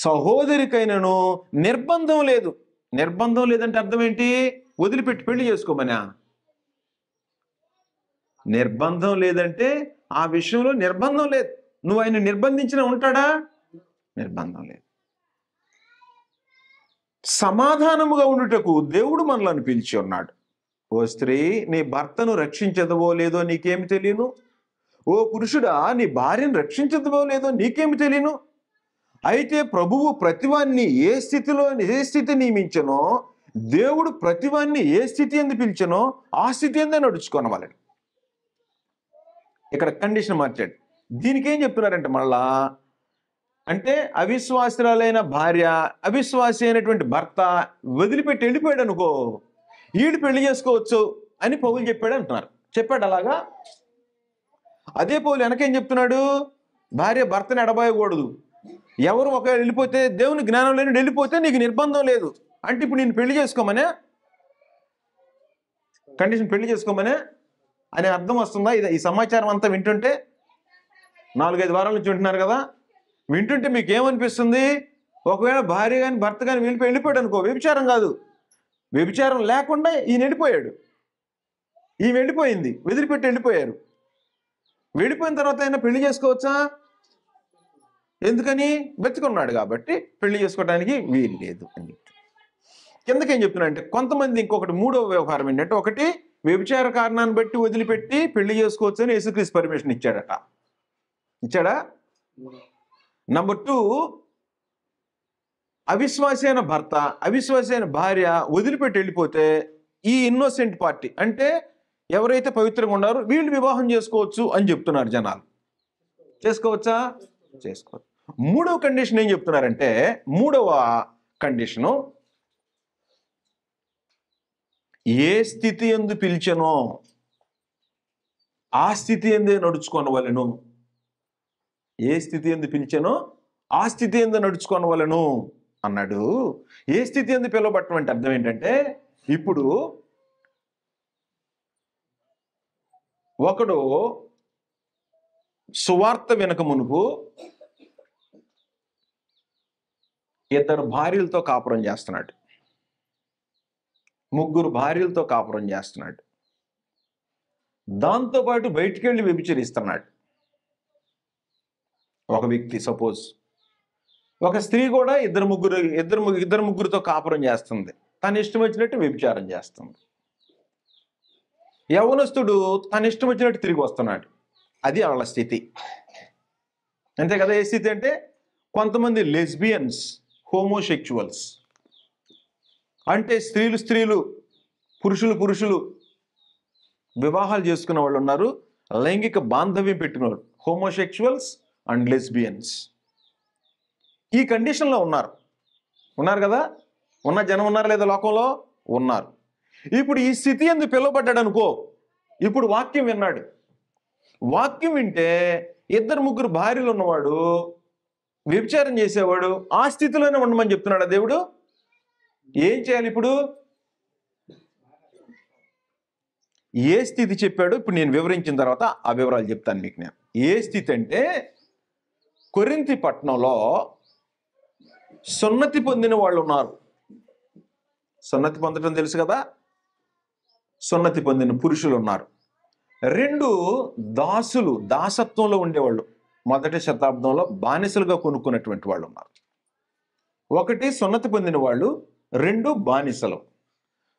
సహోదరికైనను నిర్బంధం లేదు. నిర్బంధం లేదంటే అర్థం ఏంటి? వదిలిపెట్టి పెళ్లి చేసుకోమనా? నిర్బంధం లేదంటే ఆ విషయంలో నిర్బంధం లేదు. నువ్వు ఆయన నిర్బంధించిన ఉంటాడా? నిర్బంధం లేదు. సమాధానముగా ఉండుటకు దేవుడు మనలను పిలిచి ఉన్నాడు. ఓ స్త్రీ, నీ భర్తను రక్షించదవో లేదో నీకేమి తెలియను? ఓ పురుషుడా, నీ భార్యను రక్షించదవో లేదో నీకేమి తెలియను? అయితే ప్రభువు ప్రతివాన్ని ఏ స్థితి నియమించనో, దేవుడు ప్రతివాన్ని ఏ స్థితి ఎందు పిలిచనో ఆ స్థితి ఎందే నడుచుకోనవాలని. ఇక్కడ కండిషన్ మార్చాడు. దీనికి ఏం చెప్తున్నారంటే మళ్ళా, అంటే అవిశ్వాసురాలైన భార్య, అవిశ్వాసి అయినటువంటి భర్త వదిలిపెట్టి వెళ్ళిపోయాడు అనుకో, ఈడు పెళ్లి చేసుకోవచ్చు అని పౌలు చెప్పాడు అంటున్నారు. చెప్పాడు అలాగా? అదే పౌలు వెనకేం చెప్తున్నాడు? భార్య భర్తని ఎడబాయకూడదు. ఎవరు ఒకవేళ వెళ్ళిపోతే, దేవుని జ్ఞానం లేని వెళ్ళిపోతే నీకు నిర్బంధం లేదు అంటే ఇప్పుడు నేను పెళ్లి చేసుకోమనే కండిషన్, పెళ్లి చేసుకోమనే అనే అర్థం వస్తుందా? ఈ సమాచారం అంతా వింటుంటే, 4-5 వారాల నుంచి వింటున్నారు కదా, వింటుంటే మీకు ఏమనిపిస్తుంది? ఒకవేళ భార్య కానీ భర్త కానీ వెళ్ళిపోయాడు అనుకో, వ్యభిచారం కాదు, వ్యభిచారం లేకుండా ఈయన వెళ్ళిపోయాడు, ఈమె వెళ్ళిపోయింది, వదిలిపెట్టి వెళ్ళిపోయారు. వెళ్ళిపోయిన తర్వాత ఆయన పెళ్లి చేసుకోవచ్చా? ఎందుకని? బతికున్నాడు కాబట్టి పెళ్లి చేసుకోవడానికి వీలు లేదు అని చెప్తాను. కిందకేం చెప్తున్నా అంటే, కొంతమంది ఇంకొకటి మూడవ వ్యవహారం ఏంటంటే, ఒకటి వ్యభిచార కారణాన్ని బట్టి వదిలిపెట్టి పెళ్లి చేసుకోవచ్చు అని యేసుక్రీస్తు పర్మిషన్ ఇచ్చాడట. ఇచ్చాడా? నంబర్ 2, అవిశ్వాసి అయిన భర్త, అవిశ్వాసి అయిన భార్య వదిలిపెట్టి వెళ్ళిపోతే ఈ ఇన్నోసెంట్ పార్టీ అంటే ఎవరైతే పవిత్రంగా ఉన్నారో వీళ్ళు వివాహం చేసుకోవచ్చు అని చెప్తున్నారు జనాలు. చేసుకోవచ్చా? చేసుకోవచ్చు. మూడవ కండిషన్ ఏం చెప్తున్నారంటే, మూడవ కండిషను, ఏ స్థితి యందు పిలిచెనో ఆ స్థితి యందే నడుచుకొనవలెను. ఏ స్థితి యందు పిలిచెనో ఆ స్థితి యందు నడుచుకొనవలెను అన్నాడు. ఏ స్థితి యందు పిలువబట్టం అంటే అర్థం ఏంటంటే, ఇప్పుడు ఒకడు సువార్త వినక మునుపు 2 భార్యలతో కాపురం చేస్తున్నాడు, 3 భార్యలతో కాపురం చేస్తున్నాడు, దాంతోపాటు బయటికి వెళ్ళి వ్యభిచరిస్తున్నాడు. ఒక వ్యక్తి, సపోజ్ ఒక స్త్రీ కూడా ఇద్దరు ముగ్గురితో కాపురం చేస్తుంది, తన ఇష్టం వచ్చినట్టు వ్యభిచారం చేస్తుంది. యవనస్తుడు తన ఇష్టం వచ్చినట్టు తిరిగి వస్తున్నాడు. అది వాళ్ళ స్థితి. అంతే కదా? ఏ స్థితి అంటే, కొంతమంది లెస్బియన్స్, హోమోసెక్షువల్స్ అంటే స్త్రీలు పురుషులు వివాహాలు చేసుకున్న వాళ్ళు ఉన్నారు, లైంగిక బాంధవ్యం పెట్టిన వాళ్ళు, హోమోసెక్షువల్స్ అండ్ లెస్బియన్స్. ఈ కండిషన్లో ఉన్నారు కదా? ఉన్న జనం ఉన్నారు లేదా లోకంలో? ఉన్నారు. ఇప్పుడు ఈ స్థితి ఎందుకు పిలువబడ్డాడు అనుకో, ఇప్పుడు వాక్యం విన్నాడు. వాక్యం వింటే 2-3 భార్యలు ఉన్నవాడు, వ్యభిచారం చేసేవాడు ఆ స్థితిలోనే ఉండమని చెప్తున్నాడు దేవుడు. ఏం చేయాలి ఇప్పుడు? ఏ స్థితి చెప్పాడు ఇప్పుడు నేను వివరించిన తర్వాత ఆ వివరాలు చెప్తాను మీకు. నేను ఏ స్థితి అంటే, కొరింథీ పట్టణంలో సున్నతి పొందిన వాళ్ళు ఉన్నారు. సున్నతి పొందడం తెలుసు కదా? సున్నతి పొందిన పురుషులు ఉన్నారు. 2 దాసులు, దాసత్వంలో ఉండేవాళ్ళు, మొదటి శతాబ్దంలో బానిసలుగా కొనుక్కున్నటువంటి వాళ్ళు ఉన్నారు. 1 సున్నతి పొందిన వాళ్ళు, 2 బానిసలు.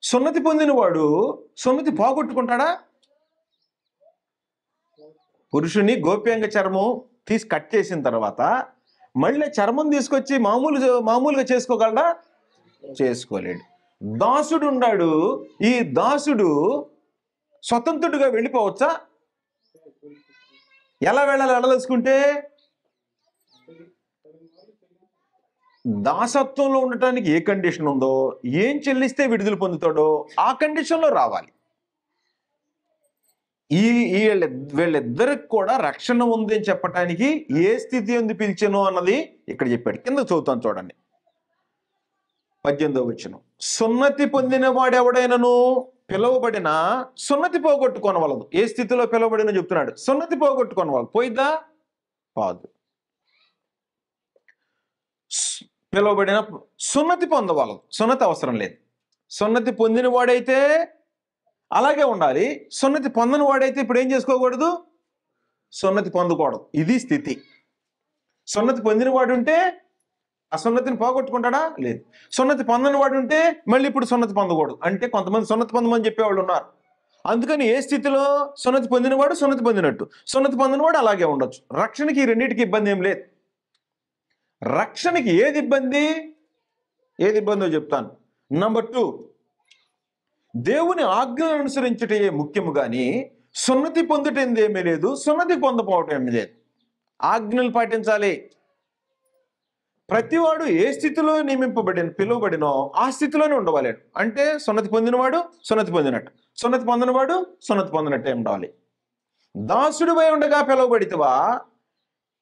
సున్నతి పొందిన వాడు సున్నతి పోగొట్టుకుంటాడా? పురుషుని గోప్యాంగ చర్మం తీసి కట్ చేసిన తర్వాత మళ్ళీ చర్మం తీసుకొచ్చి మామూలుగా చేసుకోగలడా? చేసుకోలేడు. దాసుడు ఉన్నాడు, ఈ దాసుడు స్వతంత్రుడిగా వెళ్ళిపోవచ్చా? ఎలా వెళ్ళాలి? వెళ్ళదలుచుకుంటే దాసత్వంలో ఉండటానికి ఏ కండిషన్ ఉందో, ఏం చెల్లిస్తే విడుదల పొందుతాడో ఆ కండిషన్లో రావాలి. వీళ్ళిద్దరికి కూడా రక్షణ ఉంది అని చెప్పటానికి ఏ స్థితి ఉంది పిలిచెను అన్నది ఇక్కడ చెప్పాడు. కింద చదువుతాను చూడండి, 18వ వచనం. సున్నతి పొందిన వాడెవడైనను పిలువబడిన సున్నతి పోగొట్టుకొనవలదు. ఏ స్థితిలో పిలువబడిన చెప్తున్నాడు? సున్నతి పోగొట్టుకొనవలదు. పోయిద్దా? కాదు. పిలువబడిన సున్నతి పొందవలదు. సున్నతి అవసరం లేదు. సున్నతి పొందిన వాడైతే అలాగే ఉండాలి, సున్నతి పొందని వాడైతే ఇప్పుడు ఏం చేసుకోకూడదు? సున్నతి పొందకూడదు. ఇది స్థితి. సున్నతి పొందిన వాడు ఉంటే ఆ సున్నతిని పోగొట్టుకుంటాడా? లేదు. సున్నతి పొందని వాడు ఉంటే మళ్ళీ ఇప్పుడు సున్నతి పొందకూడదు. అంటే కొంతమంది సున్నతి పొందమని చెప్పేవాళ్ళు ఉన్నారు. అందుకని ఏ స్థితిలో సున్నతి పొందినవాడు సున్నతి పొందినట్టు, సున్నతి పొందినవాడు అలాగే ఉండొచ్చు. రక్షణకి ఈ రెండింటికి ఇబ్బంది ఏం లేదు. రక్షణకి ఏది ఇబ్బందో చెప్తాను. నంబర్ 2, దేవుని ఆజ్ఞలను అనుసరించటే ముఖ్యము కానీ సున్నతి పొందుటేంది ఏమీ లేదు, సున్నతి పొందపోవటం ఏమీ లేదు. ఆజ్ఞలు పాటించాలి. ప్రతివాడు ఏ స్థితిలో పిలువబడినో ఆ స్థితిలోనే ఉండవాలి. అంటే సున్నతి పొందినవాడు సున్నతి పొందినట్టు, సున్నతి పొందినవాడు సున్నతి పొందినట్టే ఉండాలి. దాసుడివై ఉండగా పిలువబడితేవా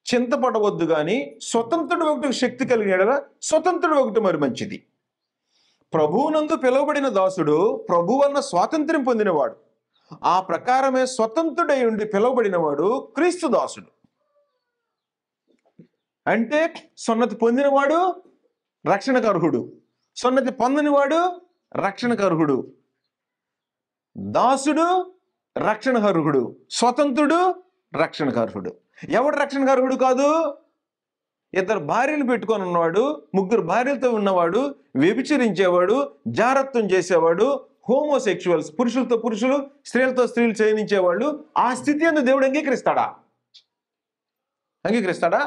చింతపడవద్దు కానీ స్వతంత్రుడు ఒకటి శక్తి కలిగిన స్వతంత్రుడు ఒకటి మరి మంచిది. ప్రభువునందు పిలువబడిన దాసుడు ప్రభు వలన స్వాతంత్ర్యం పొందినవాడు. ఆ ప్రకారమే స్వతంత్రుడై ఉండి పిలువబడినవాడు క్రీస్తు దాసుడు. అంటే సున్నతి పొందినవాడు రక్షణకు అర్హుడు, సున్నతి పొందినవాడు రక్షణకు అర్హుడు, దాసుడు రక్షణకు అర్హుడు, స్వతంత్రుడు రక్షణకు అర్హుడు. ఎవడు రక్షణకు అర్హుడు కాదు? 2 భార్యలు పెట్టుకొని ఉన్నవాడు, 3 భార్యలతో ఉన్నవాడు, వ్యభిచరించేవాడు, జారత్వం చేసేవాడు, హోమోసెక్షువల్స్, పురుషులతో పురుషులు, స్త్రీలతో స్త్రీలు చేయనించేవాళ్ళు. ఆ స్థితి అందు దేవుడు అంగీకరిస్తాడా? అంగీకరిస్తాడా?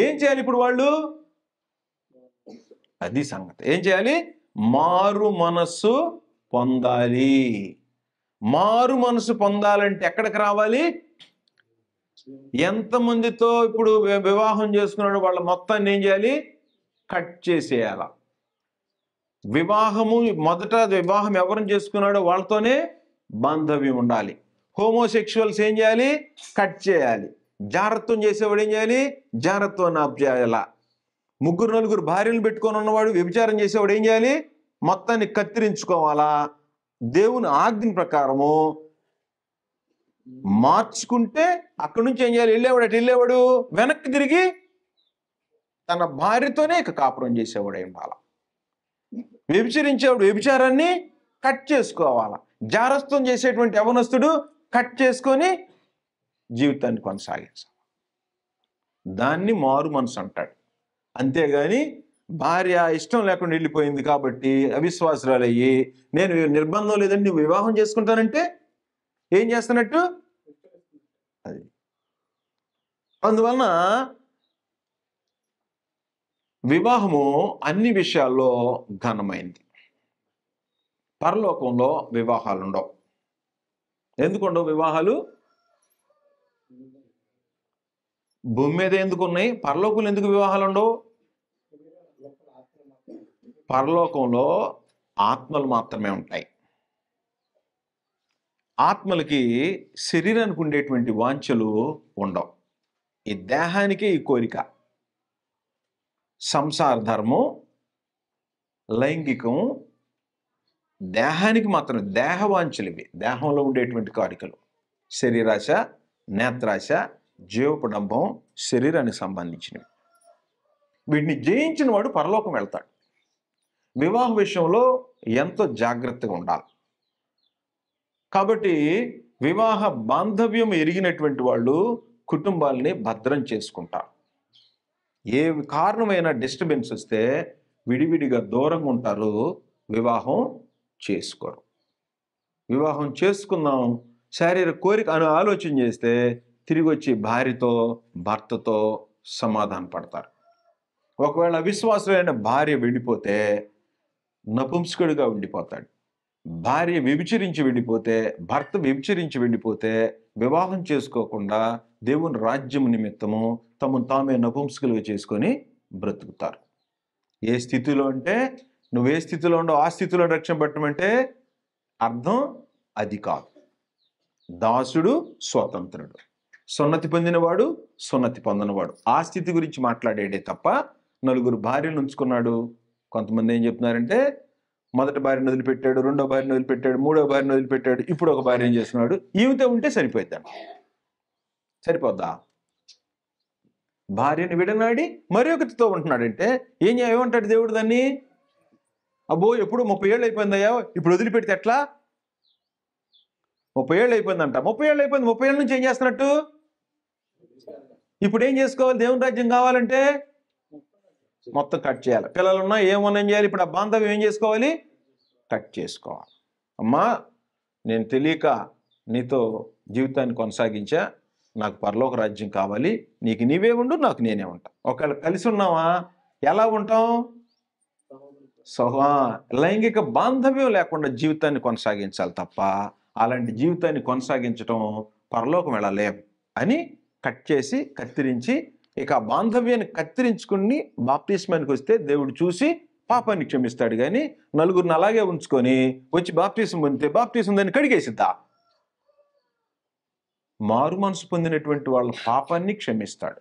ఏం చేయాలి ఇప్పుడు వాళ్ళు? అది సంగతి. ఏం చేయాలి? మారు మనస్సు పొందాలి. మారు మనసు పొందాలంటే ఎక్కడికి రావాలి? ఎంతమందితో ఇప్పుడు వివాహం చేసుకున్నాడు వాళ్ళ మొత్తాన్ని ఏం చేయాలి? కట్ చేసేయాల. మొదట వివాహం ఎవరిని చేసుకున్నాడో వాళ్ళతోనే బాంధవ్యం ఉండాలి. హోమోసెక్షువల్స్ ఏం చేయాలి? కట్ చేయాలి. జారత్వం చేసేవాడు ఏం చేయాలి? జారత్వాన్ని ఆప్ చేయాల. 3-4 భార్యలు పెట్టుకొని ఉన్నవాడు వ్యభిచారం చేసేవాడు ఏం చేయాలి? మొత్తాన్ని కత్తిరించుకోవాలా. దేవుని ఆజ్ఞ ప్రకారము మార్చుకుంటే అక్కడి నుంచి ఏం చేయాలి? వెళ్ళేవాడు వెనక్కి తిరిగి తన భార్యతోనే ఇక కాపురం చేసేవాడు ఏం బాల. వ్యభిచరించేవాడు వ్యభిచారాన్ని కట్ చేసుకోవాలా. జారత్వం చేసేటువంటి యవనస్తుడు కట్ చేసుకొని జీవితాన్ని కొనసాగించాలి. దాన్ని మారు మనసు అంటాడు. అంతేగాని భార్య ఇష్టం లేకుండా వెళ్ళిపోయింది కాబట్టి అవిశ్వాసురాలయ్యి నేను నిర్బంధం లేదండి నువ్వు వివాహం చేసుకుంటానంటే ఏం చేస్తున్నట్టు అది. అందువలన వివాహము అన్ని విషయాల్లో ఘనమైంది. పరలోకంలో వివాహాలు ఉండవు. ఎందుకు ఉండవు వివాహాలు? భూమి మీద ఎందుకు ఉన్నాయి? పరలోకంలో ఎందుకు వివాహాలు ఉండవు? పరలోకంలో ఆత్మలు మాత్రమే ఉంటాయి. ఆత్మలకి శరీరానికి ఉండేటువంటి వాంఛలు ఉండవు. ఈ దేహానికే ఈ కోరిక. సంసార ధర్మం, లైంగికం దేహానికి మాత్రం, దేహవాంఛలు ఇవి. దేహంలో ఉండేటువంటి కోరికలు శరీరాశ, నేత్రాశ, జీవపడంబం, శరీరానికి సంబంధించినవి. వీటిని జయించిన వాడు పరలోకం వెళ్తాడు. వివాహ విషయంలో ఎంతో జాగ్రత్తగా ఉండాలి. కాబట్టి వివాహ బాంధవ్యం ఎరిగినటువంటి వాళ్ళు కుటుంబాలని భద్రం చేసుకుంటారు. ఏ కారణమైన డిస్టర్బెన్స్ వస్తే విడివిడిగా దూరంగా ఉంటారు, వివాహం చేసుకోరు. వివాహం చేసుకుందాం శారీరక కోరిక అని ఆలోచన చేస్తే తిరిగి వచ్చి భార్యతో భర్తతో సమాధాన పడతారు. ఒకవేళ అవిశ్వాసమైన భార్య వెళ్ళిపోతే నపుంసకుడిగా ఉండిపోతాడు. భార్య వ్యభిచరించి వెళ్ళిపోతే, భర్త వ్యభిచరించి వెళ్ళిపోతే వివాహం చేసుకోకుండా దేవుని రాజ్యం నిమిత్తము తమను తామే నపుంసకులుగా చేసుకొని బ్రతుకుతారు. ఏ స్థితిలో అంటే నువ్వు ఏ స్థితిలో ఉండవు ఆ స్థితిలో రక్షణ పట్టమంటే అర్థం అది కాదు. దాసుడు స్వతంత్రుడు, సున్నతి పొందినవాడు సున్నతి పొందినవాడు, ఆ స్థితి గురించి మాట్లాడేడే తప్ప 4 భార్యలు ఉంచుకున్నాడు. కొంతమంది ఏం చెప్తున్నారంటే మొదటి భార్యను వదిలిపెట్టాడు, 2వ భార్యను వదిలిపెట్టాడు, 3వ భార్యను వదిలిపెట్టాడు, ఇప్పుడు ఒక భార్య ఏం చేస్తున్నాడు? ఈమెతో ఉంటే సరిపోద్దాం. సరిపోద్దా? భార్యని విడనాడి మరి ఒకటితో ఉంటున్నాడంటే ఏమంటాడు దేవుడు దాన్ని? అబ్బో ఎప్పుడు 30 ఏళ్ళు అయిపోయిందయ్యా, ఇప్పుడు వదిలిపెడితే ఎట్లా? 30 ఏళ్ళు అయిపోయిందంట. 30 ఏళ్ళు అయిపోయింది. 30 ఏళ్ళ నుంచి ఏం చేస్తున్నట్టు? ఇప్పుడు ఏం చేసుకోవాలి? దేవుని రాజ్యం కావాలంటే మొత్తం కట్ చేయాలి. పిల్లలు ఉన్నా ఏమన్నా చేయాలి? ఇప్పుడు ఆ బాంధవ్యం ఏం చేసుకోవాలి? కట్ చేసుకోవాలి. అమ్మా నేను తెలియక నీతో జీవితాన్ని కొనసాగించా, నాకు పరలోక రాజ్యం కావాలి, నీకు నీవే ఉండు, నాకు నేనే ఉంటా. ఒకవేళ కలిసి ఉన్నావా ఎలా ఉంటాం? లైంగిక బాంధవ్యం లేకుండా జీవితాన్ని కొనసాగించాలి తప్ప అలాంటి జీవితాన్ని కొనసాగించడం పరలోకం వెళ్ళలేం అని కట్ చేసి కత్తిరించి, ఇక ఆ బాంధవ్యాన్ని కత్తిరించుకుని బాప్తిస్మానికి వస్తే దేవుడు చూసి పాపాన్ని క్షమిస్తాడు. కానీ 4 అలాగే ఉంచుకొని వచ్చి బాప్తిసం పొందితే బాప్తిసం దాన్ని కడిగేసిద్దా? మారు మనసు పొందినటువంటి వాళ్ళ పాపాన్ని క్షమిస్తాడు.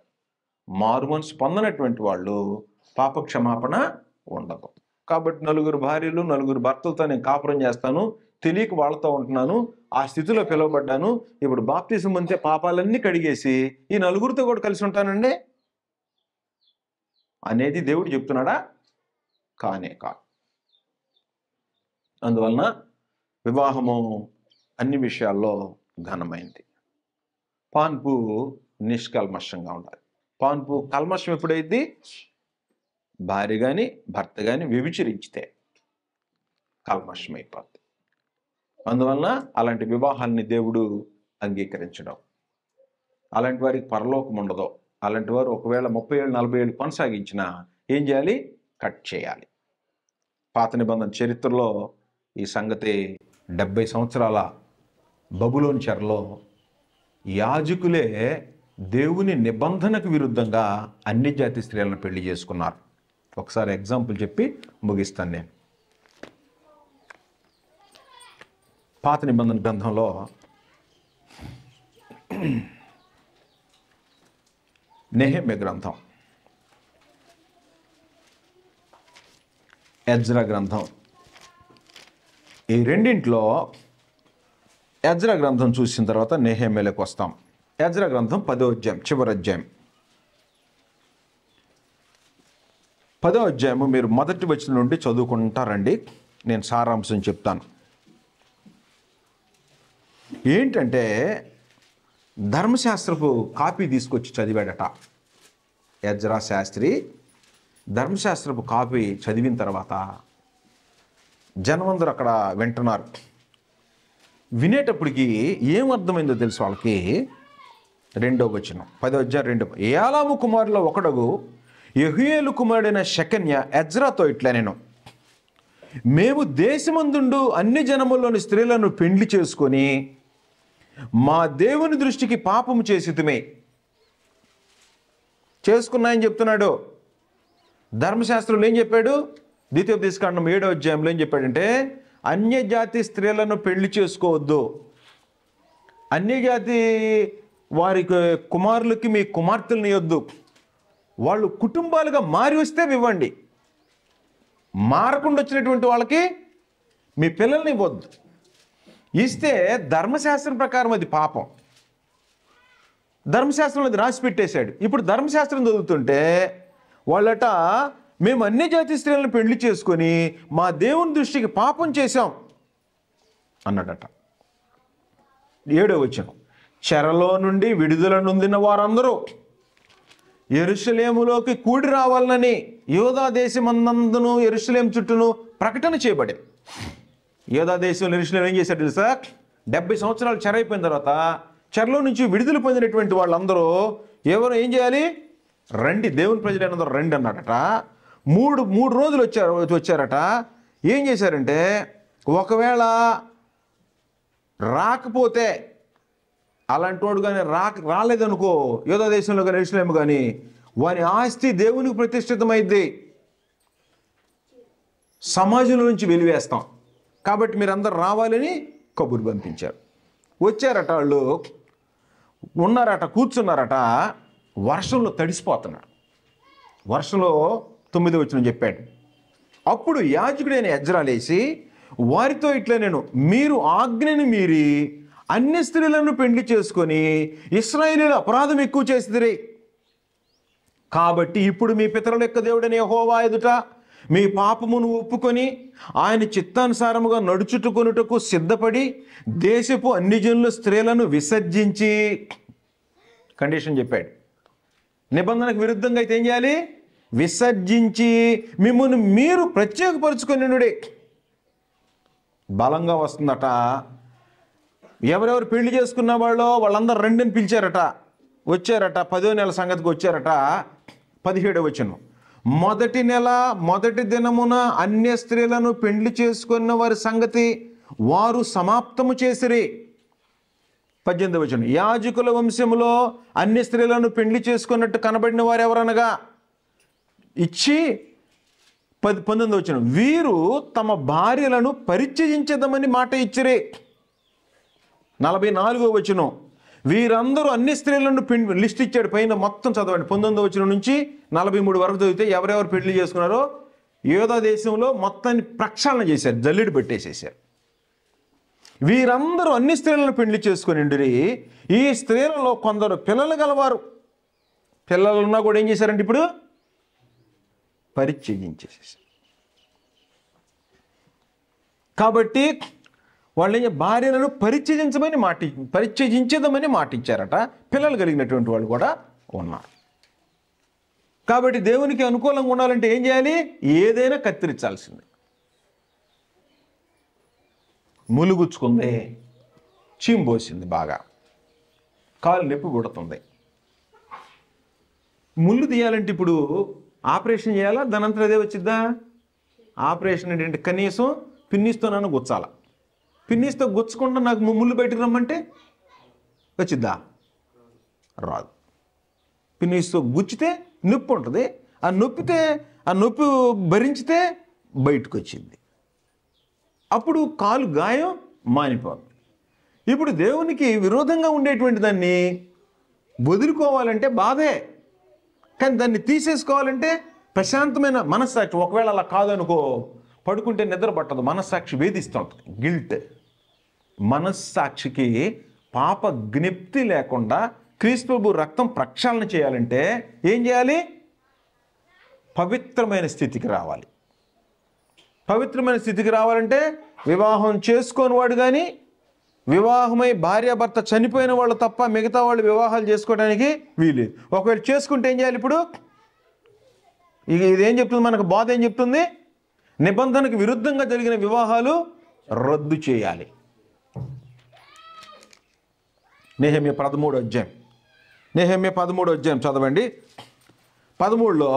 మారు మనసు పొందినటువంటి వాళ్ళు పాప క్షమాపణ ఉండదు. కాబట్టి 4 భార్యలు 4 భర్తలతో నేను కాపురం చేస్తాను, తెలియక వాళ్ళతో ఉంటున్నాను, ఆ స్థితిలో పిలువబడ్డాను, ఇప్పుడు బాప్తిసం పొందితే పాపాలన్నీ కడిగేసి ఈ 4తో కూడా కలిసి ఉంటానండి అనేది దేవుడు చెప్తున్నాడా? కానే కాదు. అందువలన వివాహము అన్ని విషయాల్లో ఘనమైంది. పాన్పు నిష్కల్మషంగా ఉండాలి. పాన్పు కల్మషం ఎప్పుడైంది? భార్య కానీ భర్త కానీ వ్యభిచరించితే కల్మషం అయిపోద్ది. అందువలన అలాంటి వివాహాన్ని దేవుడు అంగీకరించడం. అలాంటి వారికి పరలోకం ఉండదు. అలాంటి వారు ఒకవేళ 30 ఏళ్ళు 40 ఏళ్ళు కొనసాగించినా ఏం చేయాలి? కట్ చేయాలి. పాత నిబంధన చరిత్రలో ఈ సంగతి 70 సంవత్సరాల బబులోను చెరలో యాజకులే దేవుని నిబంధనకు విరుద్ధంగా అన్ని జాతి స్త్రీలను పెళ్లి చేసుకున్నారు. ఒకసారి ఎగ్జాంపుల్ చెప్పి ముగిస్తాను నేను. పాత నిబంధన గ్రంథంలో నెహెమ్యా గ్రంథం, ఎజ్రా గ్రంథం, ఈ రెండింటిలో ఎజ్రా గ్రంథం చూసిన తర్వాత నెహెమ్యాలోకి వస్తాం. ఎజ్రా గ్రంథం 10వ అధ్యాయం, చివరి అధ్యాయం, 10వ అధ్యాయము మీరు మొదటి వచనం నుండి చదువుకుంటారండి. నేను సారాంశం చెప్తాను. ఏంటంటే ధర్మశాస్త్రపు కాపీ తీసుకొచ్చి చదివాడట ఎజ్రా శాస్త్రి. ధర్మశాస్త్రపు కాపీ చదివిన తర్వాత జనమందరూ అక్కడ వింటున్నారు. వినేటప్పటికి ఏమర్థమైందో తెలుసు వాళ్ళకి. 2వ వచనం, 10వ అధ్యాయం 2. ఏలాము కుమారులో ఒకడగు యెహూయేలు కుమారుడైన షెకన్య ఎజ్రాతో ఇట్లా నేను, మేము దేశమందుండు అన్ని జనముల్లోని స్త్రీలను పెండ్లి చేసుకొని మా దేవుని దృష్టికి పాపము చేసితిమే. చేసుకున్నాయని చెప్తున్నాడు. ధర్మశాస్త్రంలో ఏం చెప్పాడు? ద్వితీయోపదేశకాండం 7వ అధ్యాయంలో ఏం చెప్పాడంటే అన్యజాతి స్త్రీలను పెళ్లి చేసుకోవద్దు, అన్యజాతి వారి కుమారులకి మీ కుమార్తెలను ఇవ్వద్దు, వాళ్ళు కుటుంబాలుగా మారి వస్తే ఇవ్వండి, మారకుండా వచ్చినటువంటి వాళ్ళకి మీ పిల్లల్ని ఇవ్వద్దు. ఇస్తే ధర్మశాస్త్రం ప్రకారం అది పాపం. ధర్మశాస్త్రంలో అది రాసి పెట్టేశాడు. ఇప్పుడు ధర్మశాస్త్రం చదువుతుంటే వాళ్ళట మేము అన్ని జాతి స్త్రీలను పెళ్లి చేసుకొని మా దేవుని దృష్టికి పాపం చేశాం అన్నాడట. 7వ వచనం, చెరలో నుండి విడుదల నొందిన వారందరూ యెరూషలేములోకి కూడి రావాలని యూదా దేశమందందును యెరూషలేం చుట్టూను ప్రకటన చేయబడింది. యూదా దేశంలో యెరూషలేం ఏం చేశాడు తెలుసా? 70 సంవత్సరాలు చెర అయిపోయిన తర్వాత చెరలో నుంచి విడుదల పొందినటువంటి వాళ్ళందరూ ఎవరు ఏం చేయాలి? రండి, దేవుని ప్రజలందరూ రండి అన్నాడట. మూడు రోజులు వచ్చారట. ఏం చేశారంటే ఒకవేళ రాకపోతే అలాంటి వాడు కానీ రాలేదనుకో, యూదా దేశంలో కానీ యెరూషలేము కానీ, వాని ఆస్తి దేవునికి ప్రతిష్ఠితమైంది, సమాజంలో నుంచి వెలివేస్తాం, కాబట్టి మీరందరూ రావాలని కబురు పంపించారు. వచ్చారట, వాళ్ళు ఉన్నారట, కూర్చున్నారట, వర్షంలో తడిసిపోతున్నాడు. వర్షంలో 9వ వచనం చెప్పాడు. అప్పుడు యాజకుడైన ఎజ్రా లేచి వారితో ఇట్లా నేను, మీరు ఆజ్ఞని మీరి అన్య స్త్రీలను పెండ్లి చేసుకొని ఇశ్రాయేలీయుల అపరాధం ఎక్కువ చేసిదిరి. కాబట్టి ఇప్పుడు మీ పితరుల యొక్క దేవుడైన యెహోవా ఎదుట మీ పాపమును ఒప్పుకొని ఆయన చిత్తానుసారముగా నడుచుకొనుటకు సిద్ధపడి దేశపు అన్ని జనుల స్త్రీలను విసర్జించి, కండిషన్ చెప్పాడు, నిబంధనకు విరుద్ధంగా అయితే ఏం చేయాలి? విసర్జించి మిమ్మల్ని మీరు ప్రత్యేకపరుచుకొని బలంగా వస్తుందట. ఎవరెవరు పెళ్లి చేసుకున్న వాళ్ళందరూ రెండుని పిలిచారట, వచ్చారట. 10వ నెల సంగతికి వచ్చారట. 17వ వచనం, మొదటి నెల మొదటి దినమున అన్య స్త్రీలను పెళ్లి చేసుకున్న వారి సంగతి వారు సమాప్తము చేసిరి. 18వ వచనం, యాజకుల వంశములో అన్య స్త్రీలను పెళ్లి చేసుకున్నట్టు కనబడిన వారు ఎవరనగా ఇచ్చి 19వ వచనం, వీరు తమ భార్యలను పరిత్యజించదమని మాట ఇచ్చిరి. 44వ వచనం, వీరందరూ అన్ని స్త్రీలను లిస్ట్ ఇచ్చాడు. పైన మొత్తం చదవండి. 19వ వచనం నుంచి 43 వరకు చదివితే ఎవరెవరు పెళ్లి చేసుకున్నారో యూదా దేశంలో మొత్తాన్ని ప్రక్షాళన చేశారు, జల్లిడి పెట్టేసేసారు. వీరందరూ అన్ని స్త్రీలను పెళ్లి చేసుకుని ఈ స్త్రీలలో కొందరు పిల్లలు గలవారు, పిల్లలున్నా కూడా ఏం చేశారంటే ఇప్పుడు పరిత్యజించేసేసారు. కాబట్టి వాళ్ళు భార్యలను పరిత్యజించదమని మాటిచ్చారట. పిల్లలు కలిగినటువంటి వాళ్ళు కూడా ఉన్నారు. కాబట్టి దేవునికి అనుకూలంగా ఉండాలంటే ఏం చేయాలి? ఏదైనా కత్తిరించాల్సిందే. ములుగుచ్చుకుంది, చీంబోసింది, బాగా కాలు నొప్పి పుడుతుంది. ముళ్ళు తీయాలంటే ఇప్పుడు ఆపరేషన్ చేయాలా? దానంతా అదే వచ్చిద్దా? ఆపరేషన్ ఏంటంటే కనీసం పిన్నిస్తో నన్ను గుచ్చాల. పిన్నిస్తో గుచ్చకుండా నాకు ముళ్ళు బయటకు రమ్మంటే వచ్చిద్దా? రాదు. పిన్నిస్తో గుచ్చితే నొప్పి ఉంటుంది. ఆ నొప్పి భరించితే బయటకు వచ్చింది. అప్పుడు కాలు గాయం మానిపోతుంది. ఇప్పుడు దేవునికి విరోధంగా ఉండేటువంటి దాన్ని వదులుకోవాలంటే బాధే, కానీ దాన్ని తీసేసుకోవాలంటే ప్రశాంతమైన మనస్సాక్షి. ఒకవేళ అలా కాదనుకో, పడుకుంటే నిద్ర పట్టదు, మనస్సాక్షి వేధిస్తుంటుంది. గిల్ట్. మనస్సాక్షికి పాప జ్ఞప్తి లేకుండా క్రీస్తు ప్రభు రక్తం ప్రక్షాళన చేయాలంటే ఏం చేయాలి? పవిత్రమైన స్థితికి రావాలి. పవిత్రమైన స్థితికి రావాలంటే వివాహం చేసుకోని వాడు కానీ, వివాహమై భార్యాభర్త చనిపోయిన వాళ్ళు తప్ప మిగతా వాళ్ళు వివాహాలు చేసుకోవడానికి వీలేదు. ఒకవేళ చేసుకుంటే ఏం చేయాలి? ఇప్పుడు ఇదేం చెప్తుంది మనకు? బోధ ఏం చెప్తుంది? నిబంధనకు విరుద్ధంగా జరిగిన వివాహాలు రద్దు చేయాలి. నెహెమ్యా 13వ అధ్యాయం. నెహెమ్యా 13వ అధ్యాయం చదవండి. 13లో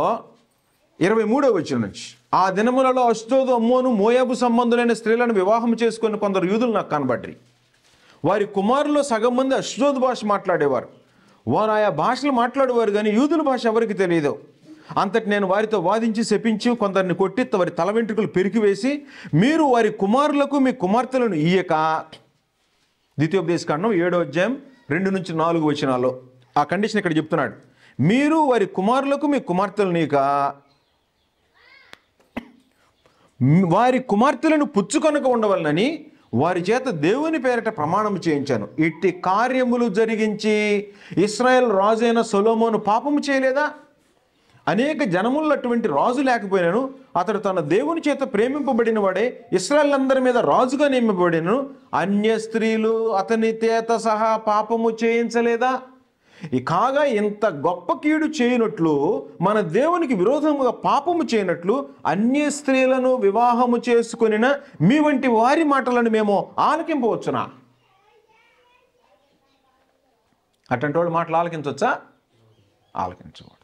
23వ వచనం నుంచి. ఆ దినములలో అష్డోదు, అమ్మోను, మోయాబు సంబంధులైన స్త్రీలను వివాహం చేసుకుని కొందరు యూదులు నాకు కనబడ్రి. వారి కుమారుల్లో సగం మంది అష్డోదు భాష మాట్లాడేవారు. వారు ఆయా భాషలు మాట్లాడేవారు, కానీ యూదుల భాష ఎవరికి తెలియదు. అంతటి నేను వారితో వాదించి శపించి కొందరిని కొట్టి వారి తల వెంట్రుకలు పెరికివేసి, మీరు వారి కుమారులకు మీ కుమార్తెలను ఇయ్యక, ద్వితీయోపదేశకాండం 7వ అధ్యాయం 2 నుంచి 4 వచనాల్లో ఆ కండిషన్ ఇక్కడ చెప్తున్నాడు. మీరు వారి కుమారులకు మీ కుమార్తెలను ఇక వారి కుమార్తెలను పుచ్చుకొనక ఉండవలనని వారి చేత దేవుని పేరిట ప్రమాణం చేయించాను. ఇట్టి కార్యములు జరిగించి ఇశ్రాయేల్ రాజు అయిన సొలొమోను పాపము చేయలేదా? అనేక జనములటువంటి రాజు లేకపోయినాను, అతడు తన దేవుని చేత ప్రేమింపబడిన వాడే ఇశ్రాయేల్ అందరి మీద రాజుగా నియమింపబడినను. అన్య స్త్రీలు అతని చేత సహా పాపము చేయించలేదా? కాగా ఇంత గొప్ప కీడు చేయనట్లు, మన దేవునికి విరోధముగా పాపము చేయనట్లు అన్య స్త్రీలను వివాహము చేసుకొనిన మీ వంటి వారి మాటలను మేము ఆలకింపవచ్చునా? అటువంటి వాళ్ళు మాటలు ఆలకించవచ్చా? ఆలకించకూడదు.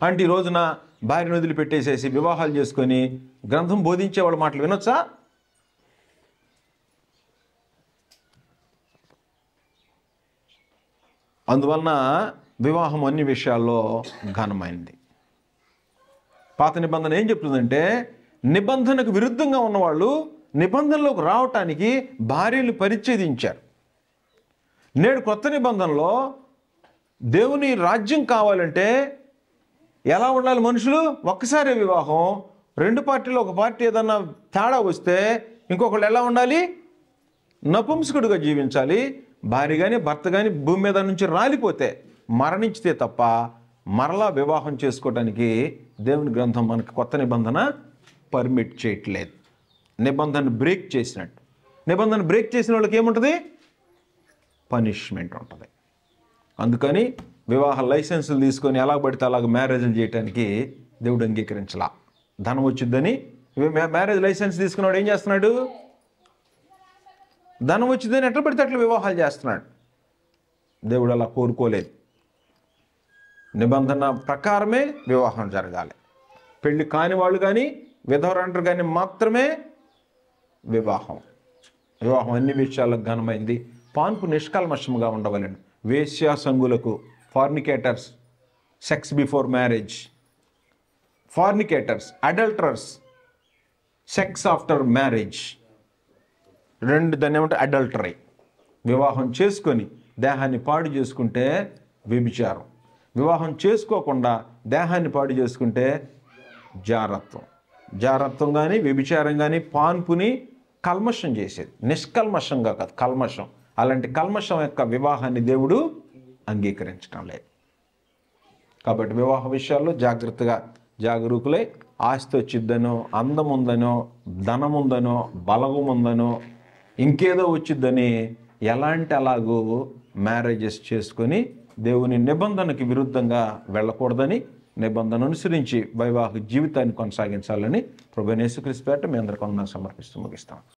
అంటే ఈ రోజున భార్యను వదిలిపెట్టేసేసి వివాహాలు చేసుకొని గ్రంథం బోధించే వాళ్ళ మాటలు వినొచ్చా? అందువలన వివాహం అన్ని విషయాల్లో ఘనమైంది. పాత నిబంధన ఏం చెప్తుందంటే, నిబంధనకు విరుద్ధంగా ఉన్నవాళ్ళు నిబంధనలోకి రావటానికి భార్యలు పరిచ్ఛేదించారు. నేడు కొత్త నిబంధనలో దేవుని రాజ్యం కావాలంటే ఎలా ఉండాలి? మనుషులు ఒక్కసారి వివాహం, రెండు పార్టీలు, ఒక పార్టీ ఏదన్నా తేడా వస్తే ఇంకొకళ్ళు ఎలా ఉండాలి? నపుంసకుడుగా జీవించాలి. భార్య కానీ భర్త కానీ భూమి మీద నుంచి రాలిపోతే, మరణించితే తప్ప మరలా వివాహం చేసుకోవడానికి దేవుని గ్రంథం మనకు కొత్త నిబంధన పర్మిట్ చేయట్లేదు. నిబంధన బ్రేక్ చేసినట్టు. నిబంధన బ్రేక్ చేసిన వాళ్ళకి ఏముంటుంది? పనిష్మెంట్ ఉంటుంది. అందుకని వివాహ లైసెన్సులు తీసుకొని ఎలా పడితే అలాగ మ్యారేజ్లు చేయడానికి దేవుడు అంగీకరించలా. ధనం వచ్చిద్దని మ్యారేజ్ లైసెన్స్ తీసుకున్నాడు. ఏం చేస్తున్నాడు? ధనం వచ్చిందని ఎట్లా పడితే అట్లా వివాహాలు చేస్తున్నాడు. దేవుడు అలా కోరుకోలేదు. నిబంధన ప్రకారమే వివాహం జరగాలి. పెళ్లి కాని వాళ్ళు కానీ విధవరంటరు కానీ మాత్రమే వివాహం. వివాహం అన్ని విషయాలకు ఘనమైంది. పాన్పు నిష్కల్మషముగా ఉండవలెను. వేశ్యా సంగులకు, fornicators, sex before marriage, fornicators, adulterers, sex after marriage, దాన్ని ఏమంటే అడల్టరీ. వివాహం చేసుకొని దేహాన్ని పాడు చేసుకుంటే వ్యభిచారం. వివాహం చేసుకోకుండా దేహాన్ని పాడు చేసుకుంటే జారత్వం. జారత్వం కానీ వ్యభిచారం కానీ పాన్పుని కల్మషం చేసేది. నిష్కల్మషంగా కాదు, కల్మషం. అలాంటి కల్మషం యొక్క వివాహాన్ని దేవుడు అంగీకరించడం లేదు. కాబట్టి వివాహ విషయాల్లో జాగ్రత్తగా జాగరూకులై ఆస్తి వచ్చిద్దనో, అందం ఉందనో, ధనం ఉందనో, బలగం ఉందనో, ఇంకేదో వచ్చిద్దని ఎలాంటి అలాగూ మ్యారేజెస్ చేసుకొని దేవుని నిబంధనకి విరుద్ధంగా వెళ్ళకూడదని, నిబంధన అనుసరించి వైవాహిక జీవితాన్ని కొనసాగించాలని ప్రభువైన యేసుక్రీస్తు పేరిట మీ అందరికీ వందనాలు సమర్పిస్తూ ముగిస్తాం.